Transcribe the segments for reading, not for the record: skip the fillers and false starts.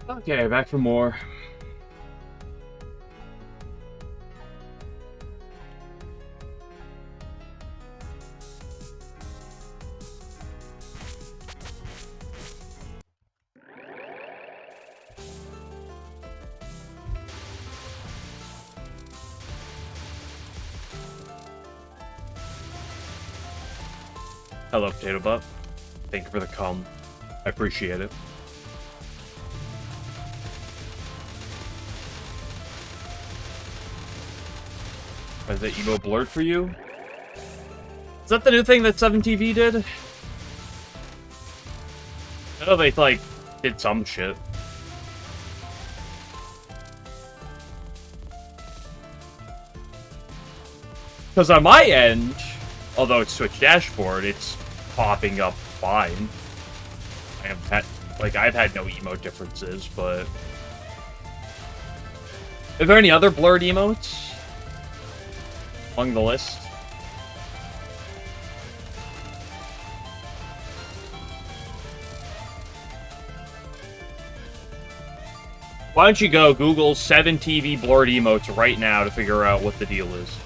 Okay, back for more. Hello, Potato Butt. Thank you for the calm. I appreciate it. Is that emo blurred for you? Is that the new thing that 7TV did? I know they, like, did some shit. Because on my end, although it's Switch dashboard, it's popping up fine. I've had no emote differences, but... Are there any other blurred emotes among the list? Why don't you go Google 7TV blurred emotes right now to figure out what the deal is?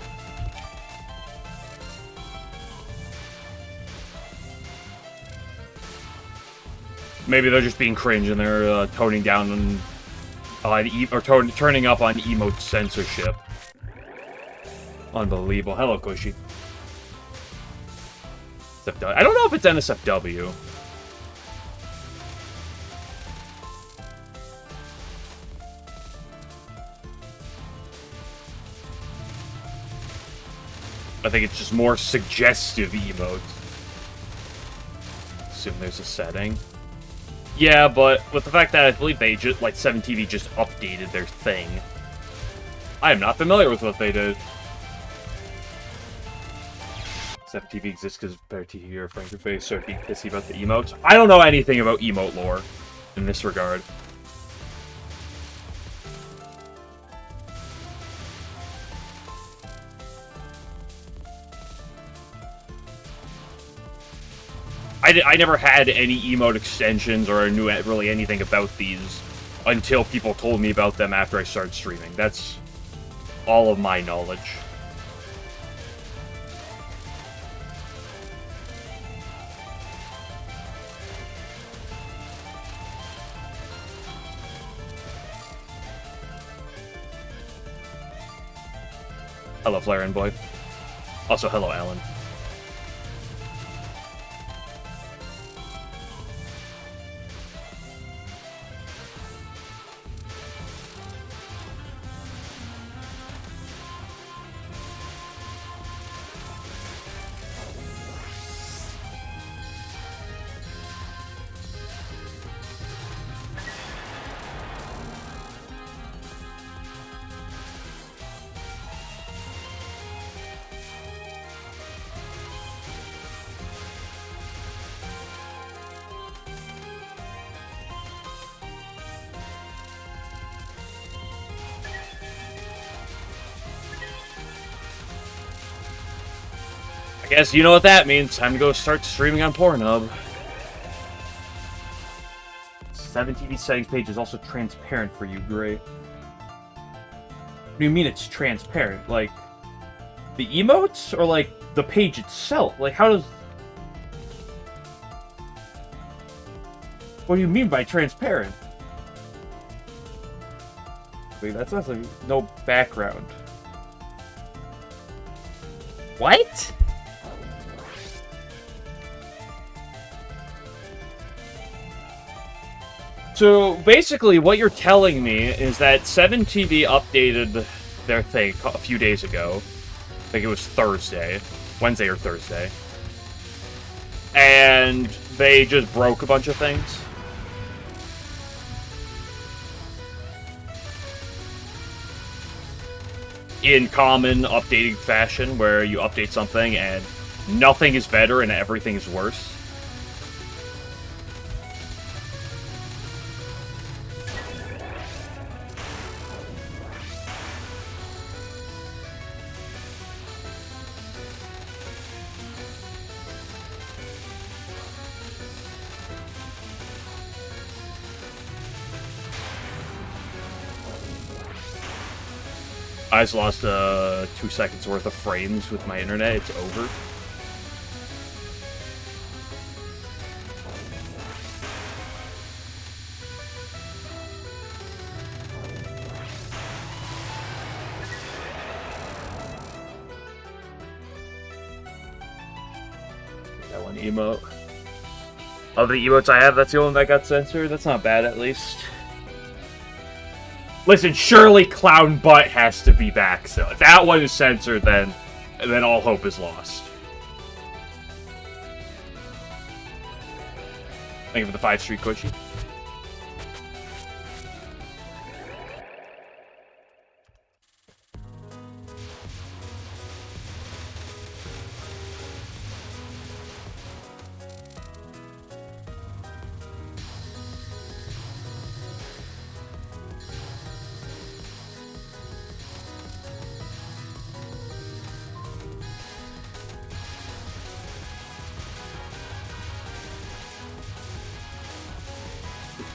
Maybe they're just being cringe and they're toning down on turning up on emote censorship. Unbelievable. Hello, Cushy. I don't know if it's NSFW. I think it's just more suggestive emotes. Assume there's a setting. Yeah, but with the fact that I believe they just, like, 7TV just updated their thing. I am not familiar with what they did. 7TV exists because better TV or Frank face, so be pissy about the emotes. I don't know anything about emote lore in this regard. I never had any emote extensions or knew really anything about these until people told me about them after I started streaming. That's all of my knowledge. Hello, Flare Boy. Also, hello, Alan. I guess you know what that means. Time to go start streaming on Pornhub. 7TV settings page is also transparent for you, great. What do you mean it's transparent? Like, the emotes? Or, like, the page itself? Like, how does... What do you mean by transparent? Wait, that's not like no background. What? So, basically, what you're telling me is that 7TV updated their thing a few days ago. I think it was Thursday. Wednesday or Thursday. And they just broke a bunch of things. In common updating fashion, where you update something and nothing is better and everything is worse. I just lost 2 seconds worth of frames with my internet. It's over. That one emote. Of the emotes I have, that's the only one that got censored. That's not bad, at least. Listen, surely Clown Butt has to be back, so if that one is censored, then all hope is lost. Thank you for the 5 Street Cushy.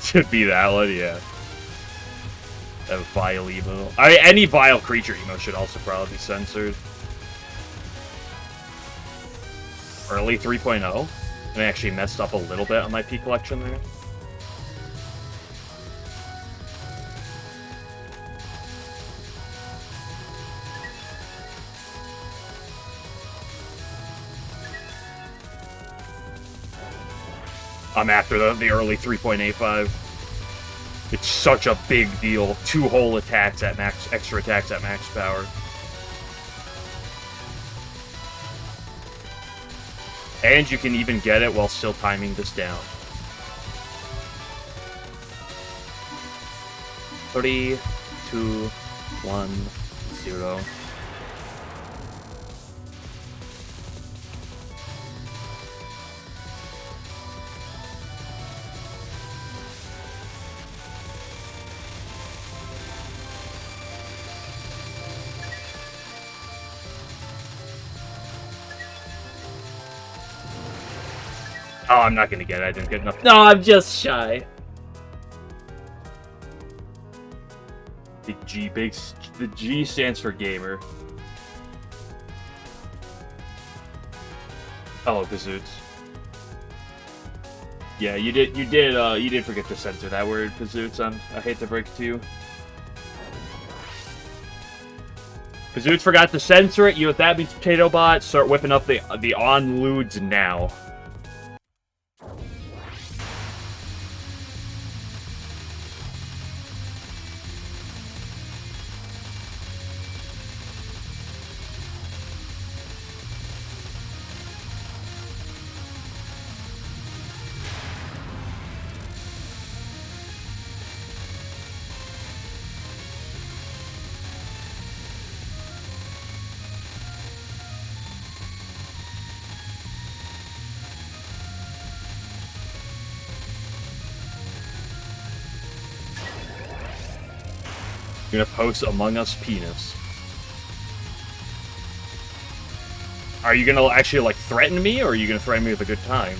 Should be that one, yeah. That vile emo. Any vile creature emo should also probably be censored. Early 3.0. And I actually messed up a little bit on my P collection there. I'm after the early 3.85. It's such a big deal. 2 whole attacks at max, extra attacks at max power. And you can even get it while still timing this down. 3, 2, 1, 0. Oh, I'm not gonna get it. I didn't get enough. No, I'm just shy. The G stands for gamer. Oh, Bazoots. Yeah, you did forget to censor that word, Bazoots. I hate to break it to you. Bazoots forgot to censor it. You know what that means, Potato Bot? Start whipping up the on-ludes now. You're gonna post Among Us penis. Are you gonna actually, like, threaten me, or are you gonna threaten me with a good time?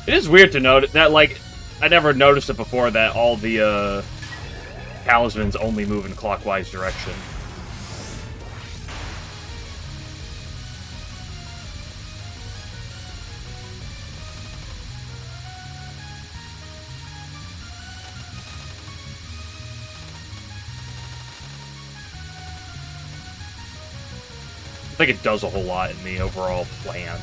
It is weird to note that, like, I never noticed it before that all the, talismans only move in clockwise direction. I think it does a whole lot in the overall plan.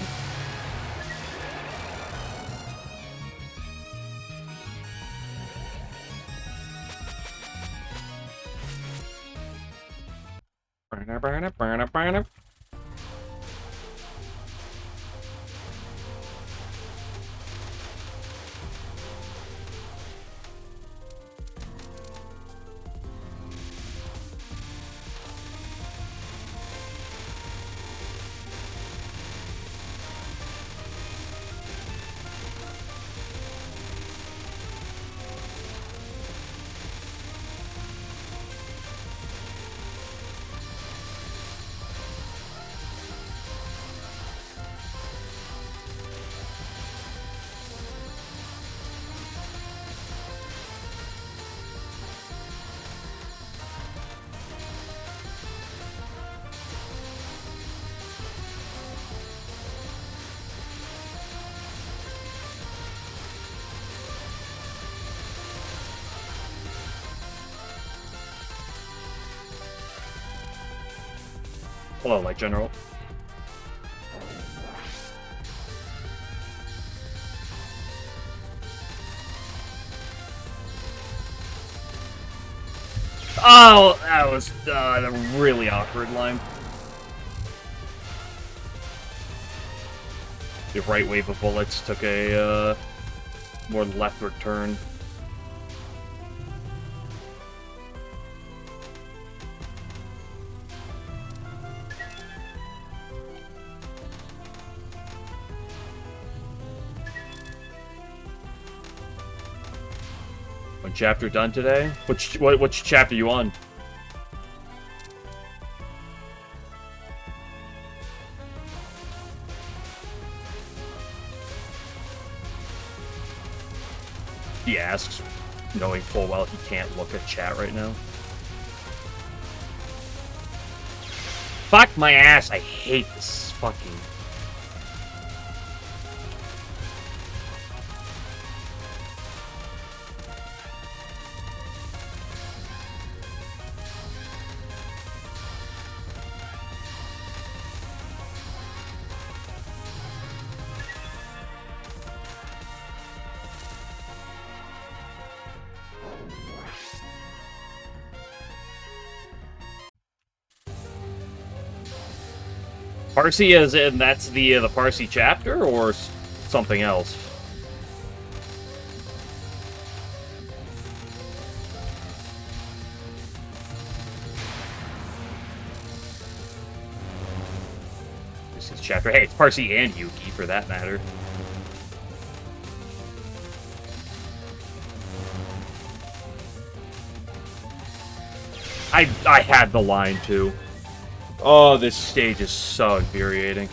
Hello, Light General. Oh, that was a really awkward line. The right wave of bullets took a more leftward turn. One chapter done today? Which chapter you on? He asks, knowing full well he can't look at chat right now. Fuck my ass, I hate this fucking... Parsi is in, that's the Parsi chapter, or something else? This is chapter. Hey, it's Parsi and Yuki, for that matter. I had the line, too. Oh, this stage is so infuriating.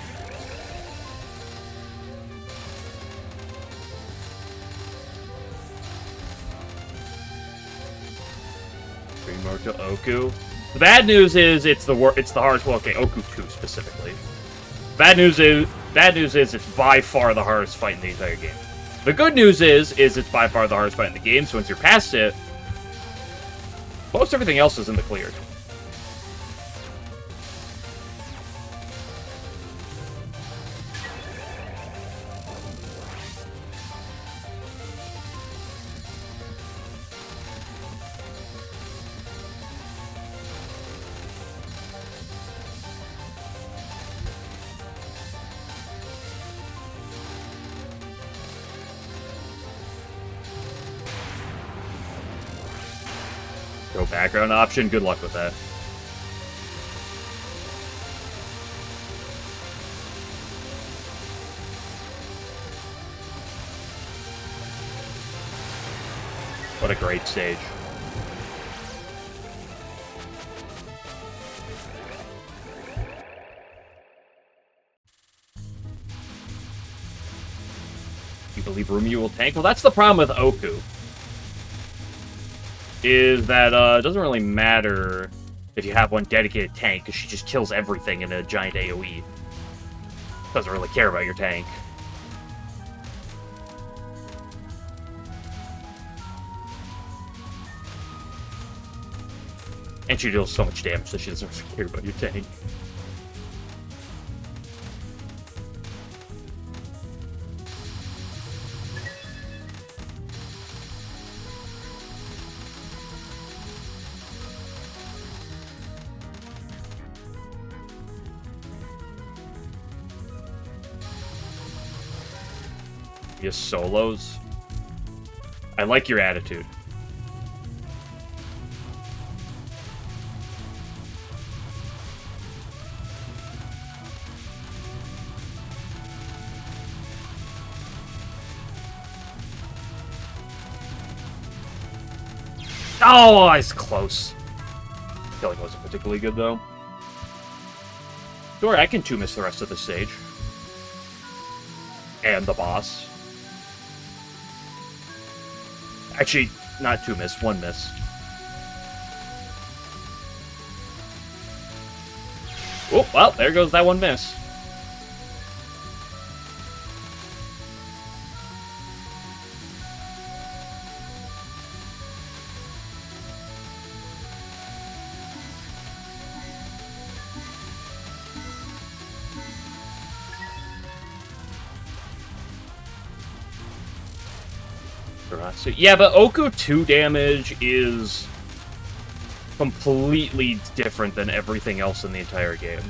Bring more to Oku. The bad news is it's the hardest. Well, okay, Oku 2 specifically. Bad news is it's by far the hardest fight in the entire game. The good news is it's by far the hardest fight in the game. So once you're past it, most everything else is in the clear. Go background option. Good luck with that. What a great stage. You believe Rumi will tank? Well, that's the problem with Oku. Is that it doesn't really matter if you have one dedicated tank, because she just kills everything in a giant AoE. Doesn't really care about your tank. And she deals so much damage that she doesn't really care about your tank. Just solos. I like your attitude. Oh, it's close. Killing wasn't particularly good though. Don't worry, I can 2-miss the rest of the stage. And the boss. Actually, not 2-miss, 1-miss. Oh, well, there goes that 1-miss. Yeah, but Oko 2 damage is completely different than everything else in the entire game.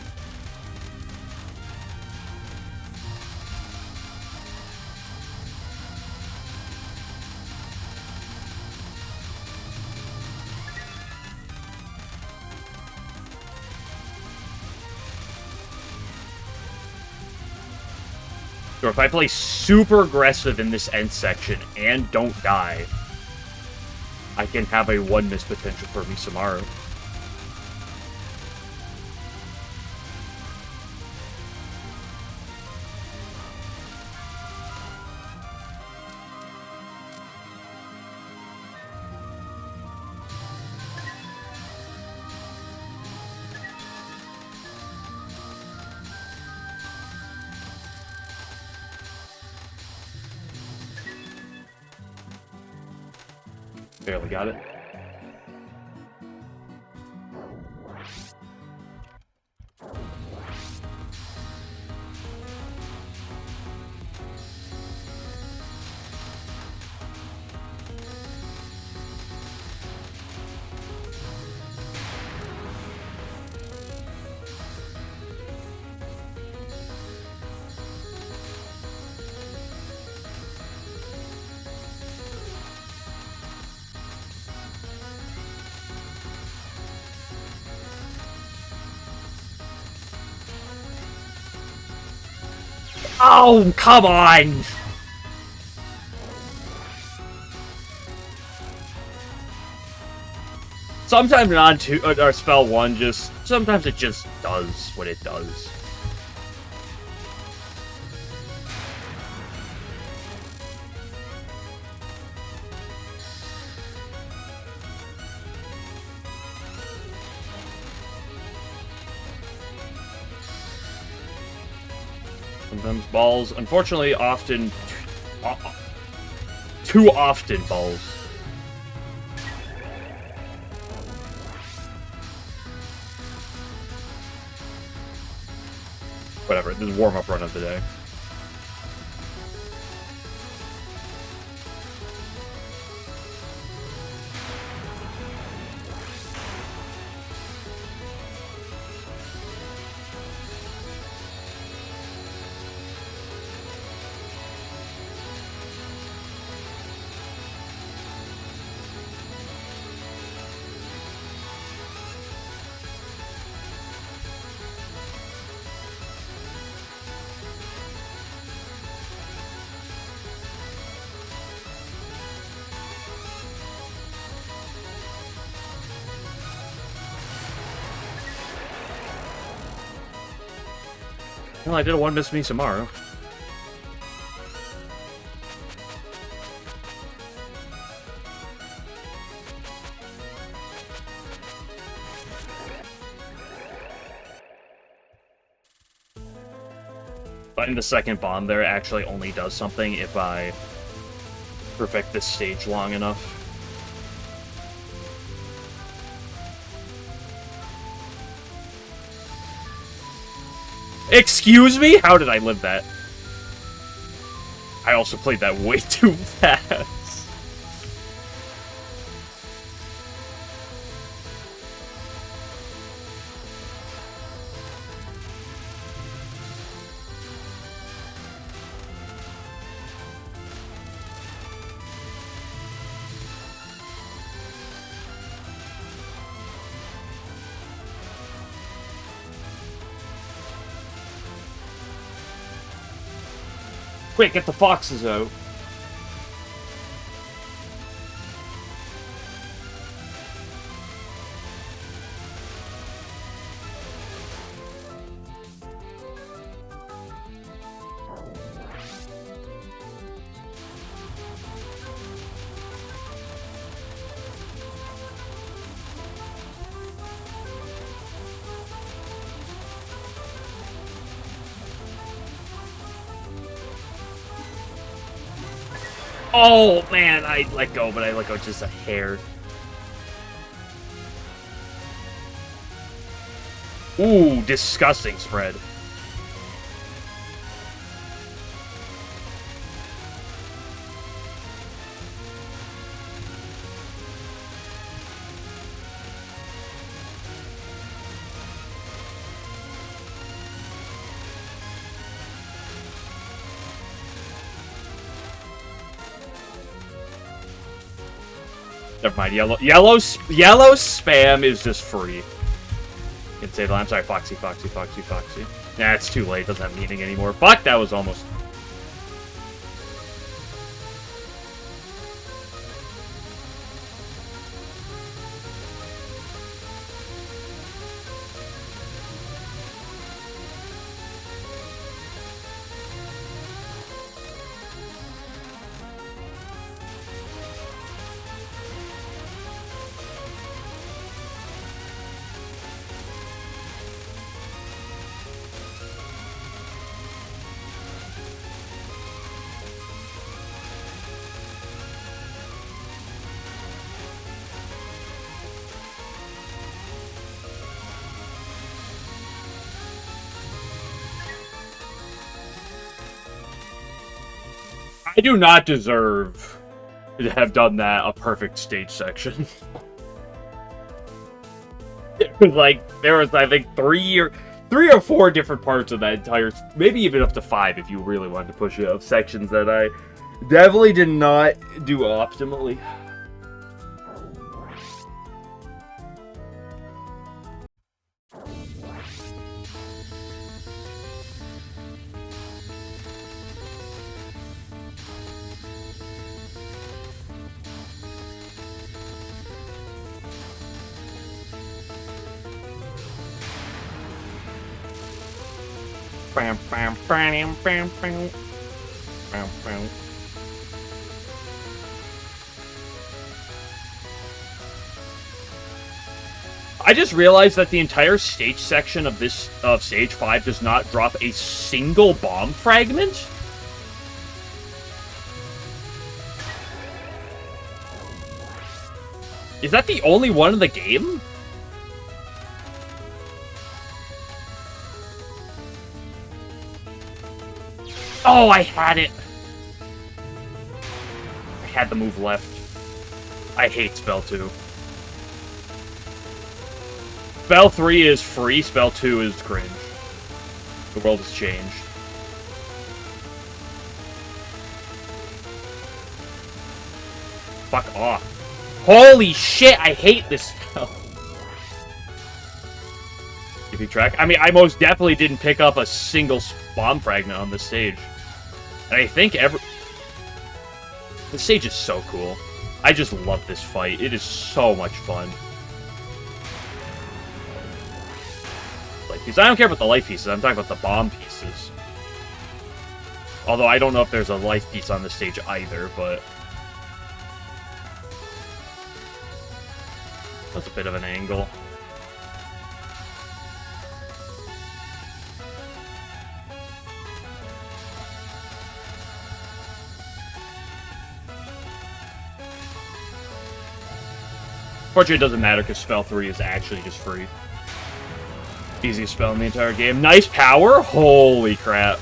Or if I play super aggressive in this end section and don't die, I can have a 1-miss potential for Misamaru. Barely got it. Oh, come on! Sometimes non-2 or spell 1 just sometimes it just does what it does. Sometimes balls, unfortunately, often too often balls. Whatever, this is warm-up run of the day. Well, I did a 1-miss Misamaru. Finding the second bomb there actually only does something if I perfect this stage long enough. Excuse me? How did I live that? I also played that way too fast. Quick, get the foxes out. Oh, man, I let go, but I let go just a hair. Ooh, disgusting spread. Never mind. Yellow spam is just free. Can say that. I'm sorry, Foxy. Nah, it's too late. Doesn't have meaning anymore. Fuck, that was almost. I do not deserve to have done that a perfect stage section. It was like, there was, I think, three or four different parts of that entire, maybe even up to 5 if you really wanted to push it, of sections that I definitely did not do optimally. I just realized that the entire stage section of stage 5 does not drop a single bomb fragment. Is that the only one in the game? Oh, I had it! I had the move left. I hate Spell 2. Spell 3 is free, Spell 2 is cringe. The world has changed. Fuck off. Holy shit, I hate this spell. If you track, I mean, I most definitely didn't pick up a single bomb fragment on this stage. And I think this stage is so cool. I just love this fight. It is so much fun. Life pieces. I don't care about the life pieces. I'm talking about the bomb pieces. Although I don't know if there's a life piece on this stage either, but that's a bit of an angle. Fortunately, it doesn't matter because Spell 3 is actually just free. Easiest spell in the entire game. Nice power? Holy crap.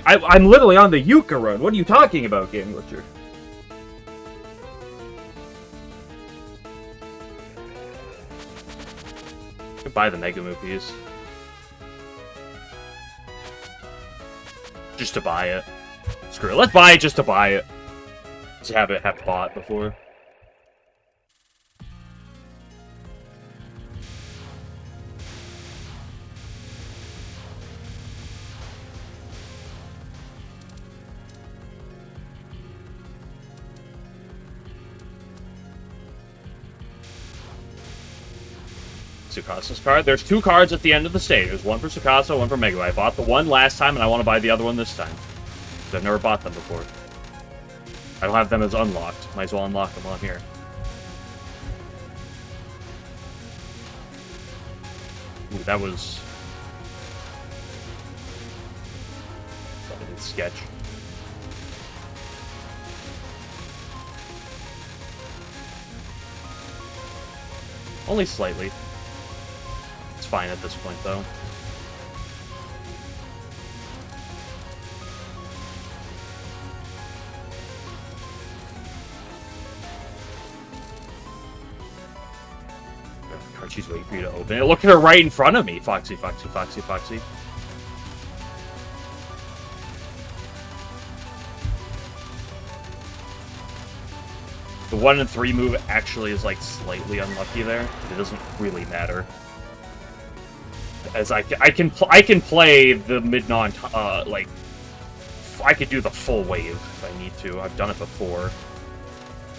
I'm literally on the Yuka run. What are you talking about, Game Glitcher? Buy the Mega Move piece. Just to buy it. Screw it. Let's buy it just to buy it. Just have it bought before. Tsukasa's card. There's 2 cards at the end of the stage. There's one for Tsukasa, one for Mega. I bought the one last time, and I want to buy the other one this time. Because I've never bought them before. I don't have them as unlocked. Might as well unlock them on here. Ooh, that was a sketch. Only slightly. It's fine at this point, though. She's waiting for you to open it. Look at her right in front of me. Foxy, Foxy, Foxy, Foxy. The 1 and 3 move actually is, like, slightly unlucky there, but it doesn't really matter. As I can play the mid-non, like, I could do the full wave if I need to. I've done it before.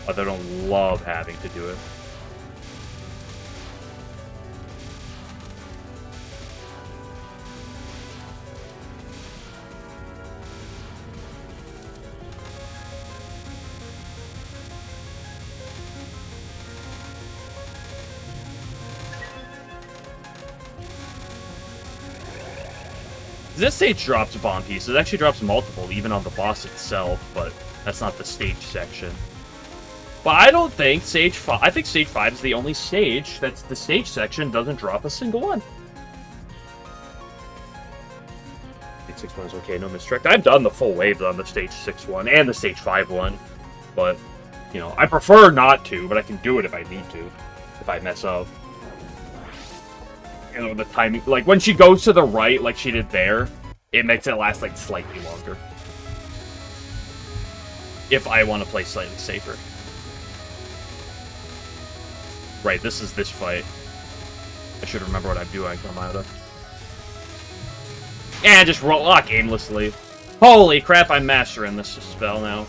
Although I don't love having to do it. This stage drops bomb pieces. It actually drops multiple, even on the boss itself, but that's not the stage section. But I don't think stage 5... I think stage 5 is the only stage that's the stage section doesn't drop a single one. Stage 6 one is okay, no misdirect. I've done the full waves on the stage 6 one and the stage 5 one, but, you know, I prefer not to, but I can do it if I need to, if I mess up. You know, the timing, like, when she goes to the right, like she did there, it makes it last, like, slightly longer. If I want to play slightly safer. Right, this is this fight. I should remember what I'm doing, Kamada. And just lock aimlessly. Holy crap, I'm mastering this spell now.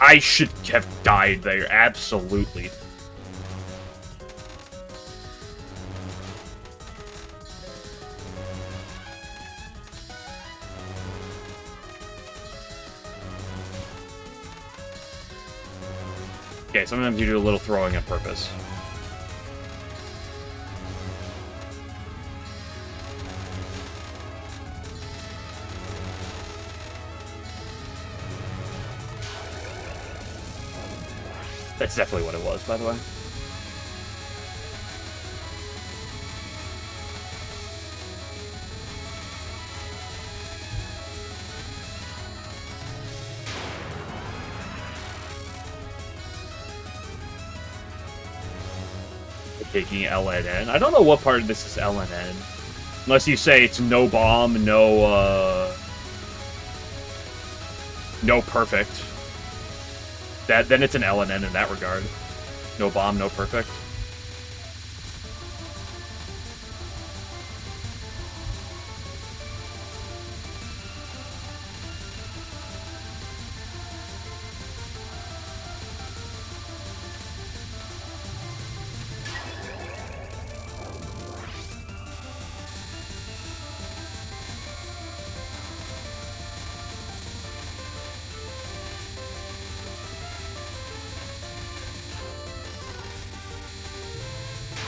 I should have died there, absolutely. Okay, sometimes you do a little throwing on purpose. That's definitely what it was, by the way. Taking LNN. I don't know what part of this is LNN. Unless you say it's no bomb, no perfect. Then it's an LNN in that regard. No bomb, no perfect.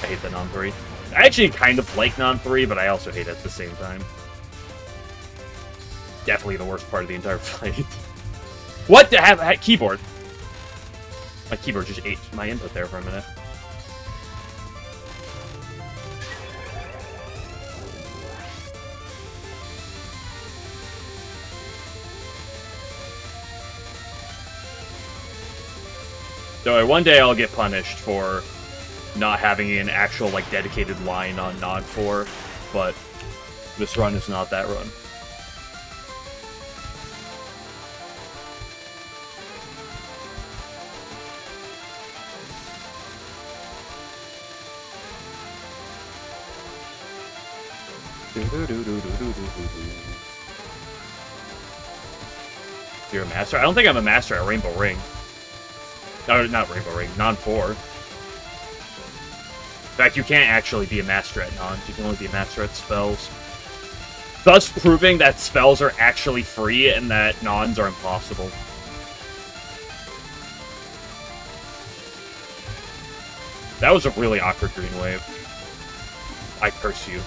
I hate the non-3. I actually kind of like non-3, but I also hate it at the same time. Definitely the worst part of the entire fight. What the heck? Keyboard. My keyboard just ate my input there for a minute. So one day I'll get punished for not having an actual, like, dedicated line on Nod 4, but this run is not that run. You're a master? I don't think I'm a master at Rainbow Ring. No, not Rainbow Ring, Non 4. In fact, you can't actually be a master at Nons. You can only be a master at spells. Thus proving that spells are actually free and that Nons are impossible. That was a really awkward green wave. I curse you.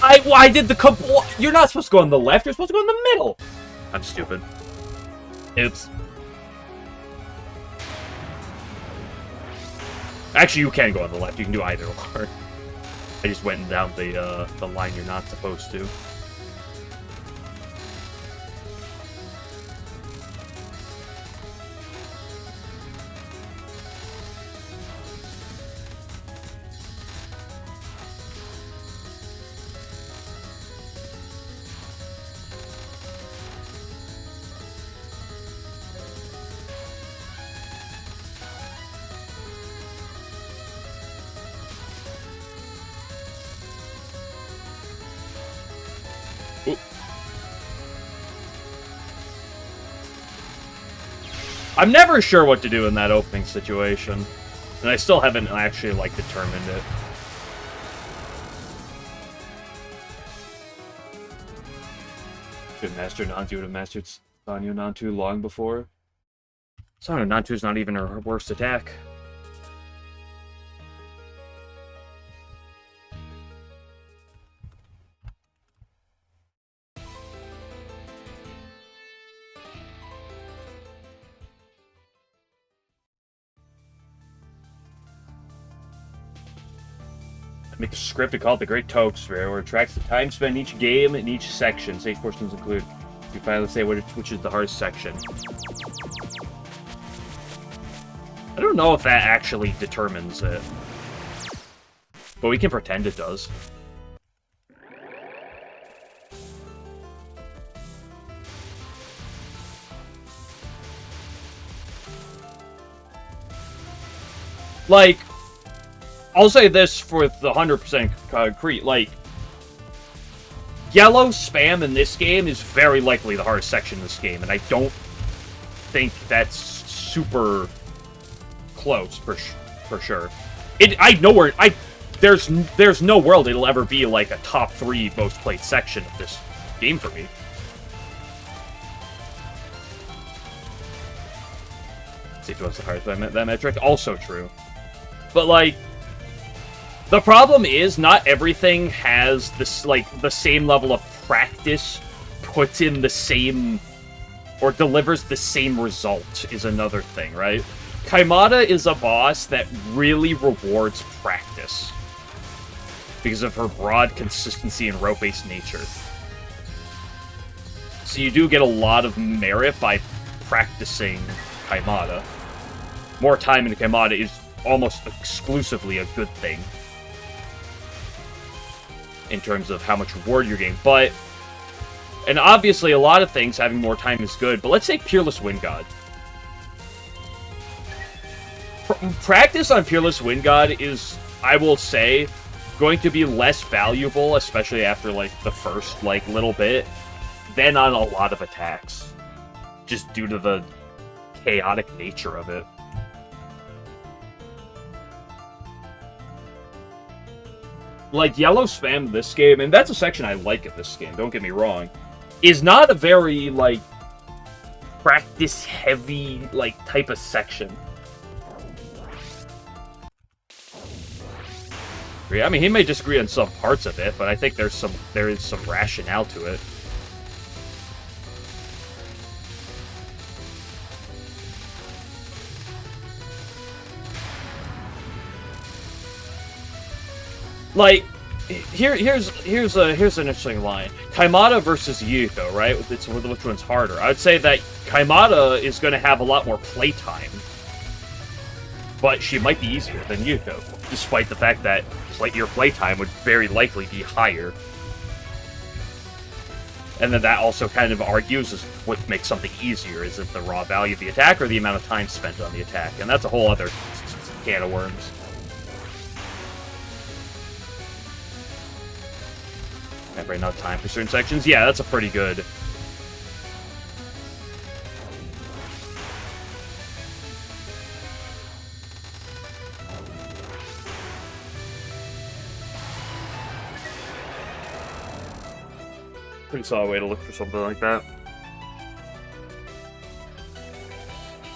I did the You're not supposed to go on the left. You're supposed to go in the middle. I'm stupid. Oops. Actually, you can go on the left. You can do either or. I just went down the line you're not supposed to. I'm never sure what to do in that opening situation. And I still haven't actually, like, determined it. Should Master Nantu would have mastered Sanyo Nantu long before. Sanyo Nantu's not even her worst attack. Make a script and call it the Great Touhou Sphere, where it tracks the time spent in each game and each section. Stage portions include. You finally say which is the hardest section. I don't know if that actually determines it, but we can pretend it does. Like, I'll say this for the 100% concrete, like, yellow spam in this game is very likely the hardest section in this game, and I don't think that's super close, for sure. There's no world it'll ever be, like, a top 3 most played section of this game for me. Let's see if it was the hardest by that metric. Also true. But, like, the problem is, not everything has this, like, the same level of practice puts in the same, or delivers the same result, is another thing, right? Kaimata is a boss that really rewards practice because of her broad consistency and rope-based nature. So you do get a lot of merit by practicing Kaimata. More time in Kaimata is almost exclusively a good thing in terms of how much reward you're getting, but... And obviously, a lot of things, having more time is good, but let's say Peerless Wind God. Practice on Peerless Wind God is, I will say, going to be less valuable, especially after, like, the first, like, little bit, than on a lot of attacks. Just due to the chaotic nature of it. Like, yellow spam this game, and that's a section I like in this game, don't get me wrong, is not a very, like, practice-heavy, like, type of section. I mean, he may disagree on some parts of it, but I think there is some rationale to it. Like, here's an interesting line. Kaimata versus Yuto, right? It's which one's harder? I would say that Kaimata is going to have a lot more playtime, but she might be easier than Yuto, despite the fact that your playtime would very likely be higher. And then that also kind of argues is what makes something easier. Is it the raw value of the attack or the amount of time spent on the attack? And that's a whole other can of worms. Have right now time for certain sections? Yeah, that's a pretty good... Pretty solid way to look for something like that.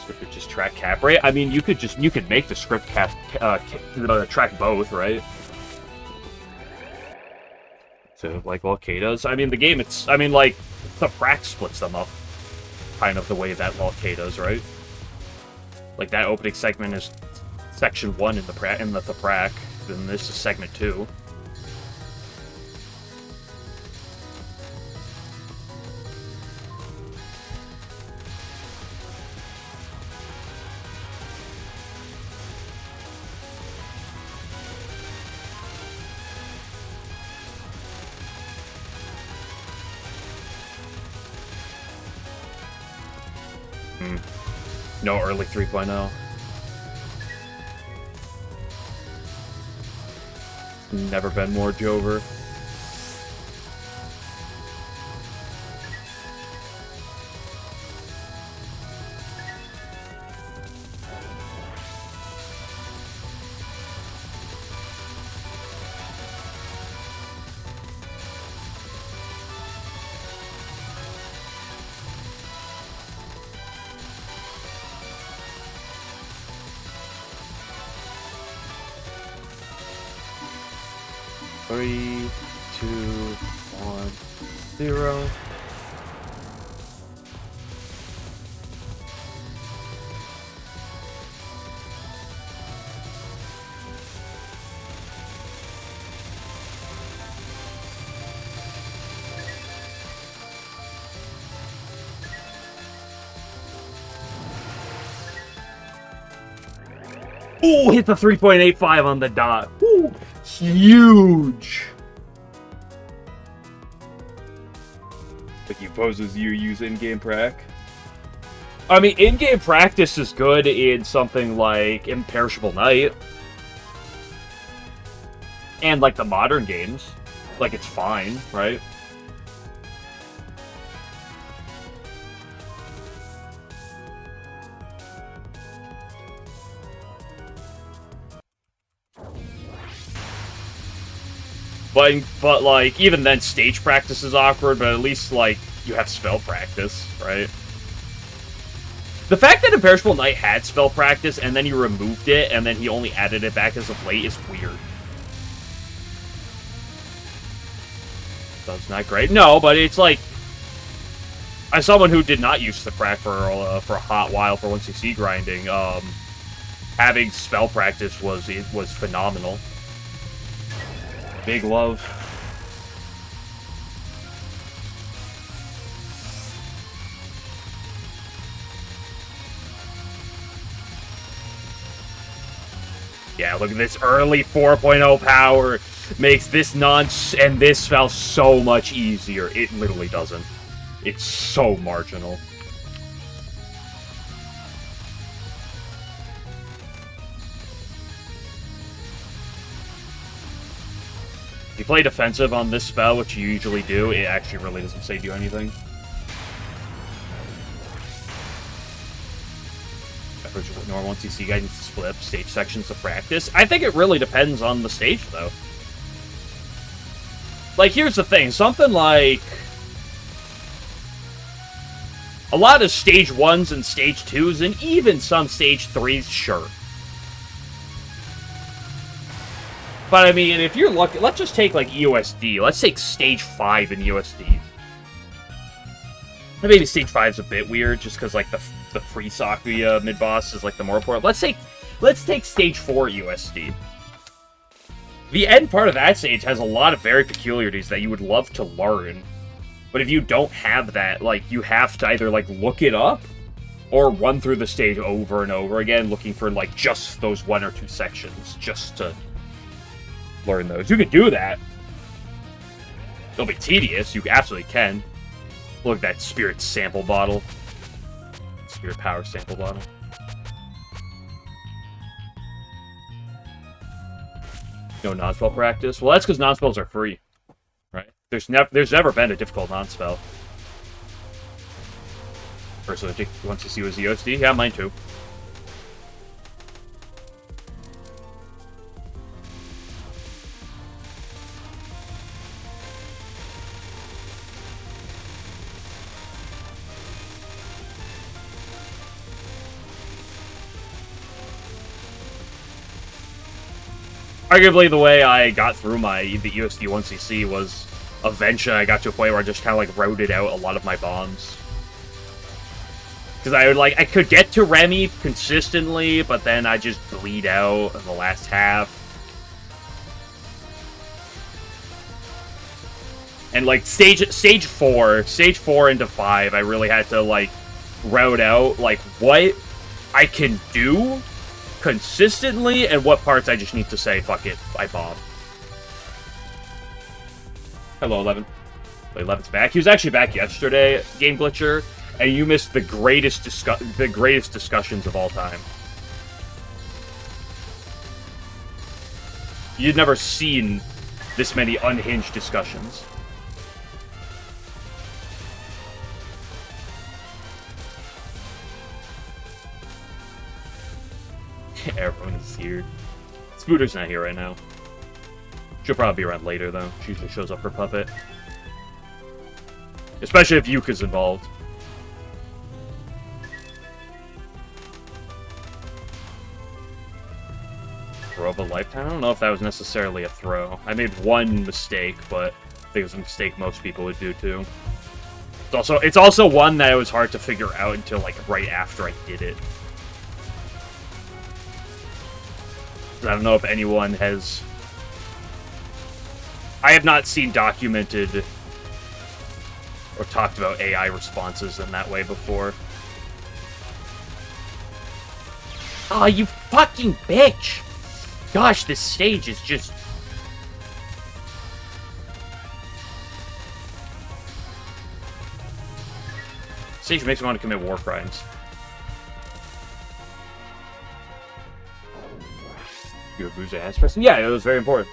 Script could just track cap rate. I mean, you could make the script track both, right? to, like, volcanoes. I mean, the game, I mean, like, the prac splits them up. Kind of the way that volcanoes, right? Like, that opening segment is section 1 in the prac, then this is segment 2. No early 3.0. Never been more Jover. Three, 2, 1, 0. Ooh, hit the 3.85 on the dot. Ooh, huge. Like, he poses you use in-game prac. I mean, in-game practice is good in something like Imperishable Night. And, like, the modern games. Like, it's fine, right? But like, even then, stage practice is awkward, but at least, like, you have spell practice, right? The fact that Imperishable Night had spell practice, and then he removed it, and then he only added it back as of late is weird. That's not great. No, but it's like, as someone who did not use the prac for a hot while for 1cc grinding, having spell practice was phenomenal. Big love. Yeah, look at this early 4.0 power. Makes this and this spell so much easier. It literally doesn't. It's so marginal. If you play defensive on this spell, which you usually do, it actually really doesn't save you anything. Average normal 1cc guy needs to split up stage sections to practice. I think it really depends on the stage, though. Like, here's the thing. Something like... a lot of stage 1s and stage 2s, and even some stage 3s, sure. But, I mean, if you're lucky... let's just take, like, EOSD. Let's take stage 5 in EOSD. Maybe stage 5's a bit weird, just because, like, the pre-Sakuya mid-boss is, like, the more important. Let's take stage 4 USD. The end part of that stage has a lot of very peculiarities that you would love to learn. But if you don't have that, like, you have to either, like, look it up or run through the stage over and over again, looking for, like, just those 1 or 2 sections, just to learn those. You could do that. It'll be tedious. You absolutely can. Look at that Spirit sample bottle. Spirit power sample bottle. No non-spell practice. Well, that's because non-spells are free, right? There's never been a difficult non-spell. Personally, I think once you see was EOSD, yeah, mine too. Arguably, the way I got through the USD 1cc was eventually I got to a point where I just kind of, like, routed out a lot of my bombs. Because I could get to Remy consistently, but then I just bleed out in the last half. And, like, stage 4 into 5, I really had to, like, route out, like, what I can do consistently, and what parts I just need to say, fuck it, I bomb. Hello, 11. 11's back. He was actually back yesterday, Game Glitcher, and you missed the greatest discussions of all time. You'd never seen this many unhinged discussions. Everyone is here. Spooter's not here right now. She'll probably be around later, though. She usually shows up for Puppet. Especially if Yuka's involved. Throw of a lifetime? I don't know if that was necessarily a throw. I made one mistake, but I think it was a mistake most people would do, too. It's also one that it was hard to figure out until, like, right after I did it. I don't know if anyone has... I have not seen documented or talked about AI responses in that way before. Oh, you fucking bitch! Gosh, this stage is just... Stage makes me want to commit war crimes. You abuse the ass person? Yeah, it was very important.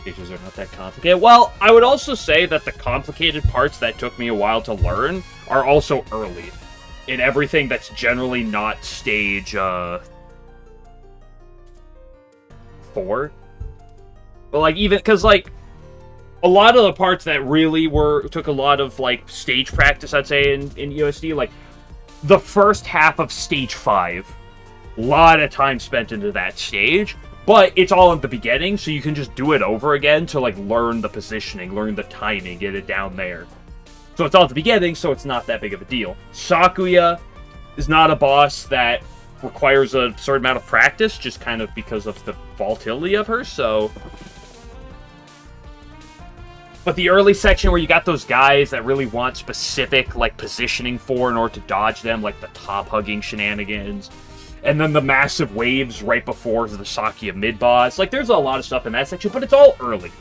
Stages are not that complicated. Well, I would also say that the complicated parts that took me a while to learn are also early. In everything that's generally not stage, 4. But, like, even, because, like, a lot of the parts that really took a lot of, like, stage practice, I'd say, in USD, like, the first half of stage 5, a lot of time spent into that stage, but it's all in the beginning, so you can just do it over again to, like, learn the positioning, learn the timing, get it down there. So it's all at the beginning, so it's not that big of a deal. Sakuya is not a boss that requires a certain amount of practice, just kind of because of the volatility of her, so... But the early section where you got those guys that really want specific, like, positioning for in order to dodge them, like the top-hugging shenanigans, and then the massive waves right before the Sakuya mid-boss. Like, there's a lot of stuff in that section, but it's all early.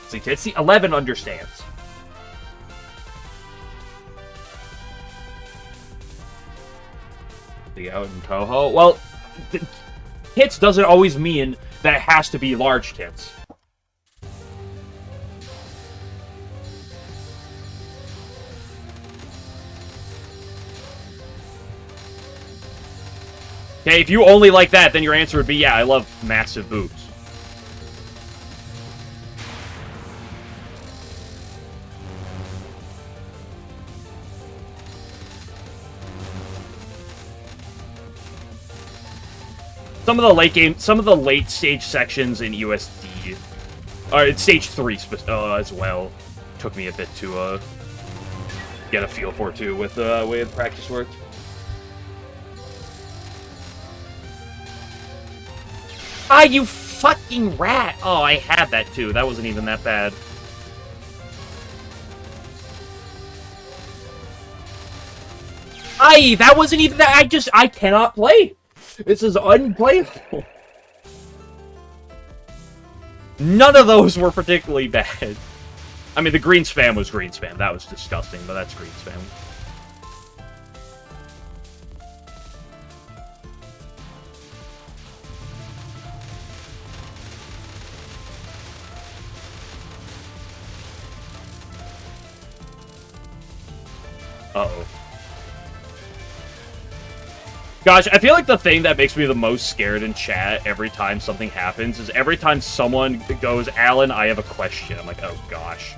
See, 11 understands. Out in Touhou. Well, hits doesn't always mean that it has to be large hits. Okay, if you only like that, then your answer would be, yeah, I love massive boobs. Some of the late stage sections in USD, or in stage 3 as well, took me a bit to get a feel for, too, with the way the practice worked. Ah, you fucking rat! Oh, I had that, too. That wasn't even that bad. Aye, that wasn't even that. I cannot play. This is unplayable. None of those were particularly bad. I mean, the green spam was green spam. That was disgusting, but that's green spam. Uh-oh. Gosh, I feel like the thing that makes me the most scared in chat every time something happens is every time someone goes, Alan, I have a question. I'm like, oh gosh.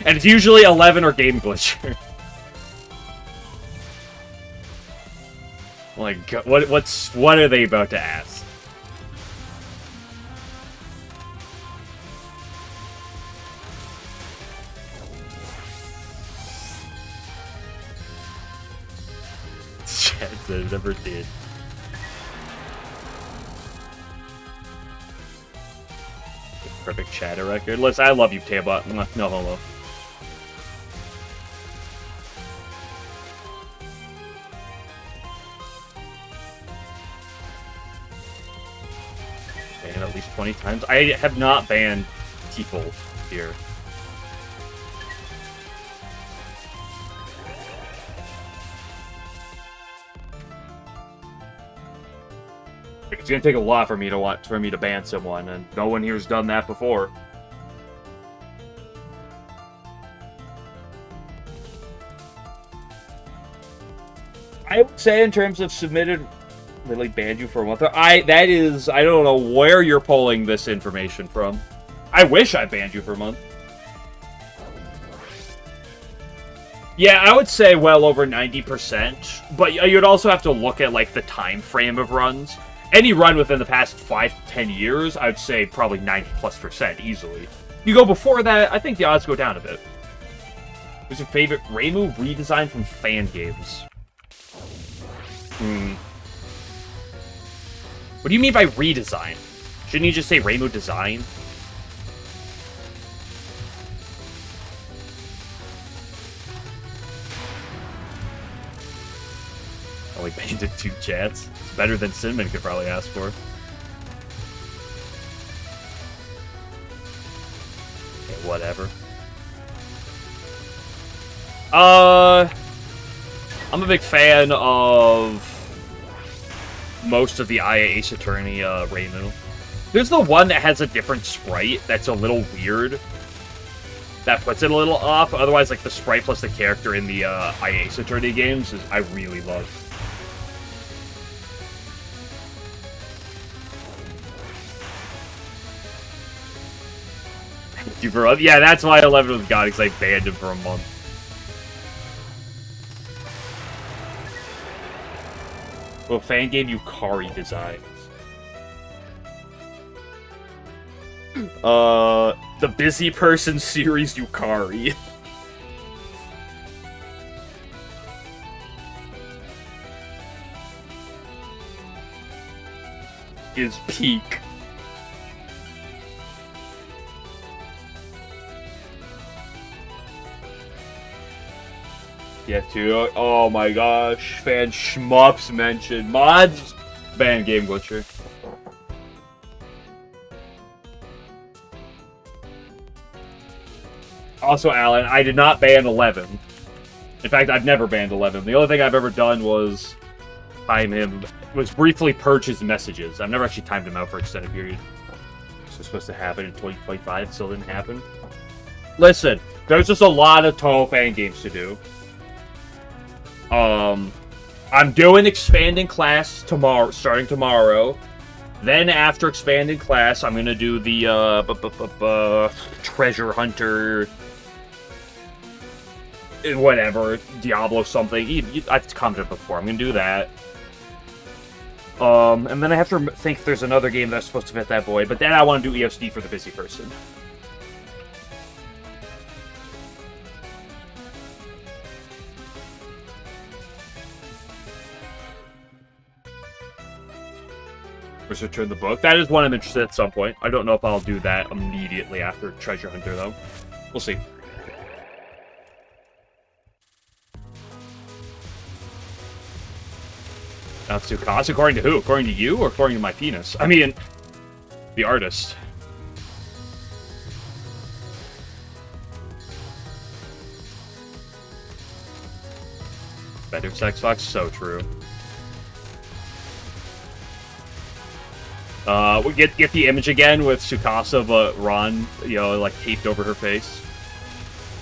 And it's usually 11 or Game Glitcher. Like, what are they about to ask? Chance I never did. Perfect chatter record. Listen, I love you, Tabot. No homo. Banned at least 20 times. I have not banned people here. It's gonna take a lot for me to ban someone, and no one here's done that before. I would say in terms of submitted, they like banned you for a month. I don't know where you're pulling this information from. I wish I banned you for a month. Yeah, I would say well over 90%, but you'd also have to look at like the time frame of runs. Any run within the past 5 to 10 years, I'd say probably 90+% easily. You go before that, I think the odds go down a bit. Who's your favorite Reimu redesign from fan games? What do you mean by redesign? Shouldn't you just say Reimu design? Only painted 2 chats. It's better than Cinnamon could probably ask for. Okay, whatever. I'm a big fan of most of the IA Ace Attorney Reimu. There's the one that has a different sprite that's a little weird. That puts it a little off. Otherwise, like the sprite plus the character in the IA Ace Attorney games I really love. Yeah, that's why 11 was gone, because I banned him for a month. Well, fan game Yukari designs. The Busy Person series Yukari. Is peak. Yeah, too. Oh my gosh. Fan Shmups mentioned. Mods ban Game Glitcher. Also, Alan, I did not ban 11. In fact, I've never banned 11. The only thing I've ever done was time him, was briefly purge his messages. I've never actually timed him out for an extended period. This was supposed to happen in 2025, still didn't happen. Listen, there's just a lot of Touhou fan games to do. I'm doing expanding class tomorrow, starting tomorrow. Then after expanding class, I'm gonna do the treasure hunter, whatever, Diablo something. I've commented before. I'm gonna do that. And then I have to think there's another game that's supposed to fit that boy. But then I want to do ESD for the busy person. Just return the book. That is one I'm interested in at some point. I don't know if I'll do that immediately after Treasure Hunter, though. We'll see. That's too cost. According to who? According to you or according to my penis? I mean, the artist. Better sex box? So true. We get the image again with Tsukasa, but Ron, you know, like taped over her face.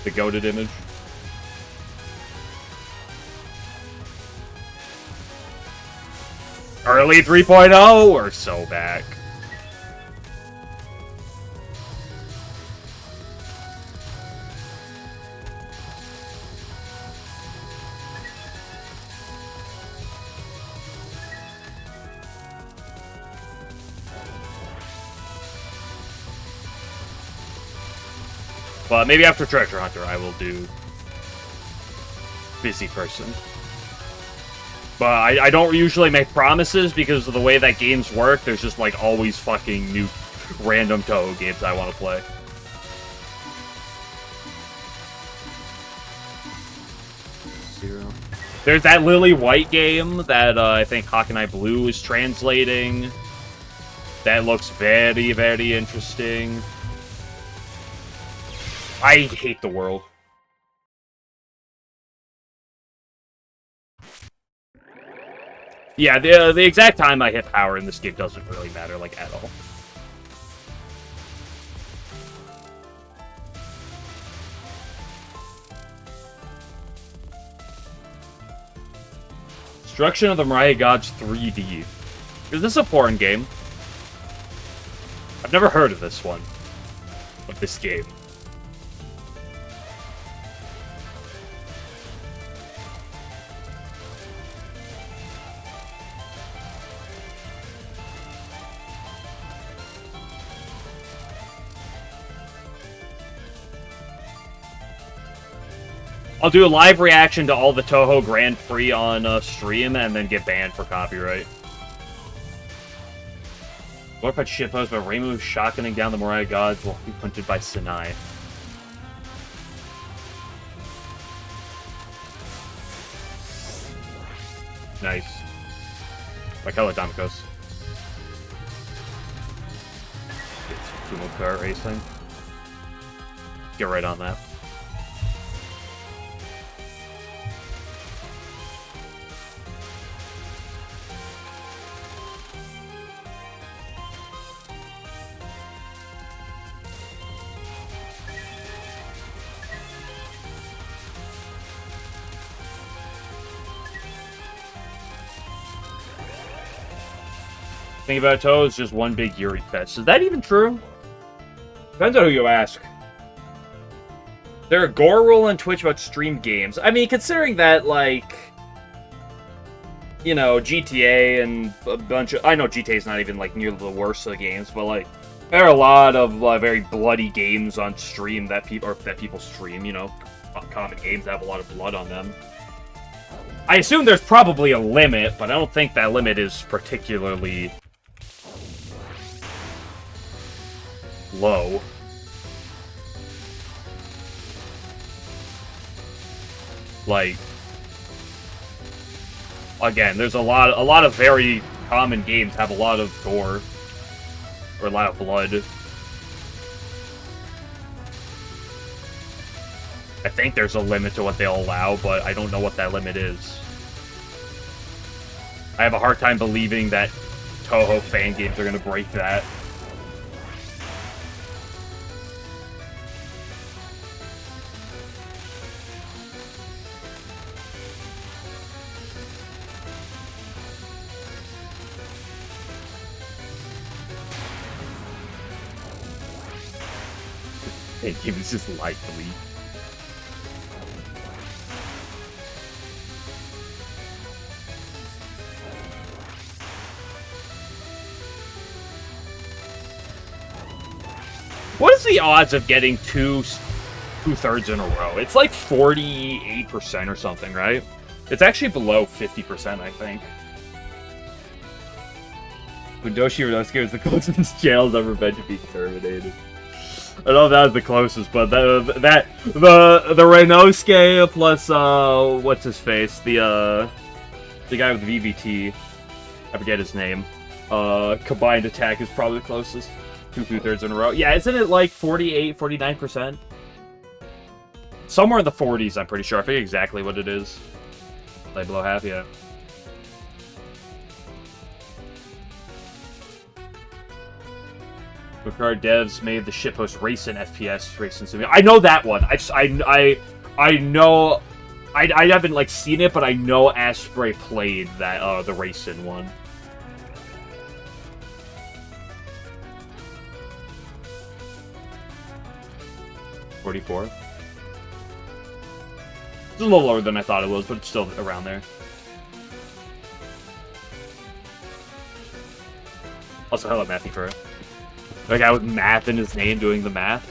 The goated image. Early 3.0, we're so back. But maybe after Treasure Hunter, I will do Busy Person. But I don't usually make promises because of the way that games work. There's just, like, always fucking new random Touhou games I want to play. Zero. There's that Lily White game that I think Hawkeye Blue is translating. That looks very, very interesting. I hate the world. Yeah, the exact time I hit power in this game doesn't really matter, like, at all. Destruction of the Mariah Gods 3D. Is this a foreign game? I've never heard of this one. Of this game. I'll do a live reaction to all the Touhou Grand Prix on stream and then get banned for copyright. Glorified shitpost by Reimu shotgunning down the Mariah Gods while he punted by Sinai. Nice. Like hello, Damikos. Sumo car racing. Get right on that. Thing about Touhou is just one big Yuri fest. Is that even true? Depends on who you ask. There are gore rule on Twitch about streamed games. I mean, considering that, like, you know, GTA and a bunch of... I know GTA's not even, like, near the worst of the games, but, like, there are a lot of very bloody games on stream that people stream, you know, common games that have a lot of blood on them. I assume there's probably a limit, but I don't think that limit is particularly low. Like, again, there's a lot of very common games have a lot of gore or a lot of blood. I think there's a limit to what they'll allow, but I don't know what that limit is. I have a hard time believing that Touhou fan games are going to break that. That game is just likely. What is the odds of getting two-thirds in a row? It's like 48% or something, right? It's actually below 50%, I think. Bundoshi Renosuke is the closest channel's ever been to being terminated. I don't know if that was the closest, but the Renosuke plus what's his face? The guy with the VVT. I forget his name. Combined attack is probably the closest. Two-thirds in a row. Yeah, isn't it like 48, 49%? Somewhere in the 40s, I'm pretty sure. I forget exactly what it is. Like below half, yeah. Picard devs made the shitpost racing FPS racing simulator. I know that one. I know. I haven't like seen it, but I know Asprey played that the racing one. $44. It's a little lower than I thought it was, but it's still around there. Also, hello, Matthew for it. The guy with math in his name doing the math.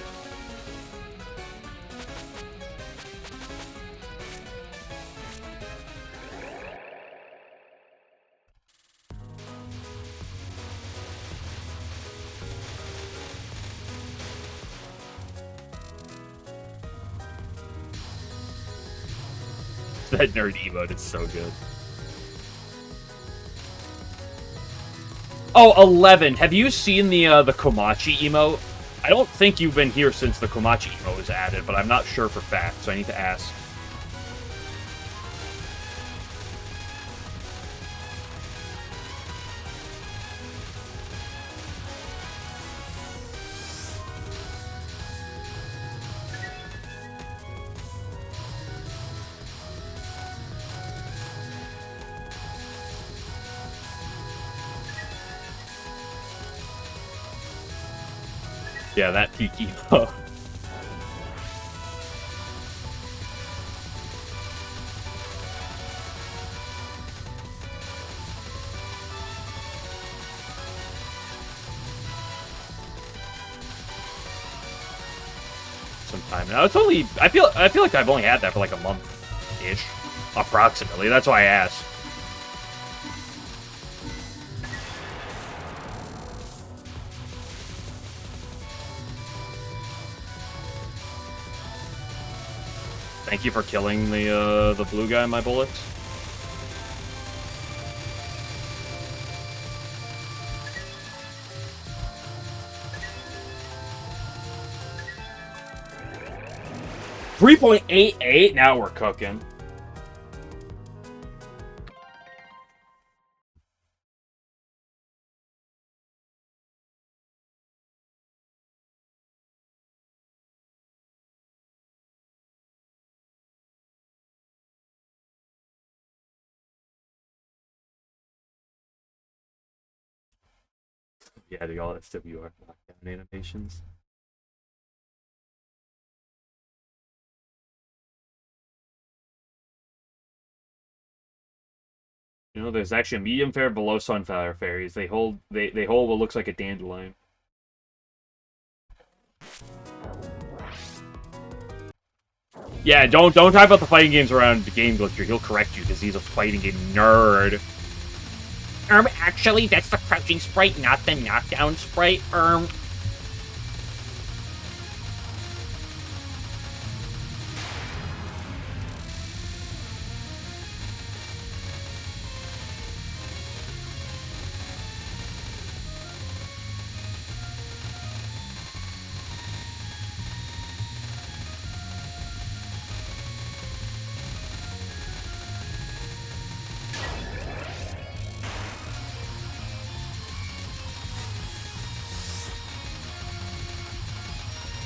That nerd emote is so good. Oh, 11. Have you seen the Komachi emote? I don't think you've been here since the Komachi emote was added, but I'm not sure for fact, so I need to ask. Yeah, that peak emote. Some time now. It's only I feel like I've only had that for like a month-ish, approximately. That's why I asked. Thank you for killing the blue guy in my bullets. .88. Now we're cooking. Yeah, do all SWR lockdown animations. You know, there's actually a medium fairy below sunflower fairies. They hold what looks like a dandelion. Yeah, don't talk about the fighting games around the Game Glitcher. He'll correct you because he's a fighting game nerd. Actually, that's the crouching sprite, not the knockdown sprite.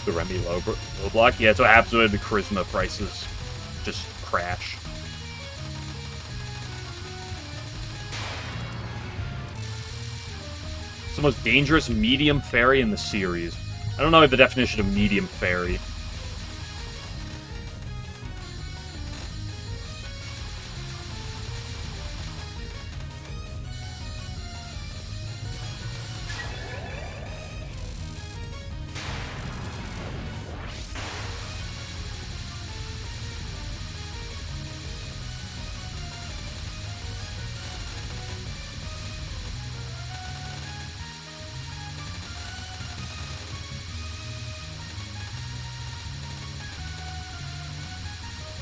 The Remy low block? Yeah, that's what happens when the charisma prices just crash. It's the most dangerous medium fairy in the series. I don't know the definition of medium fairy.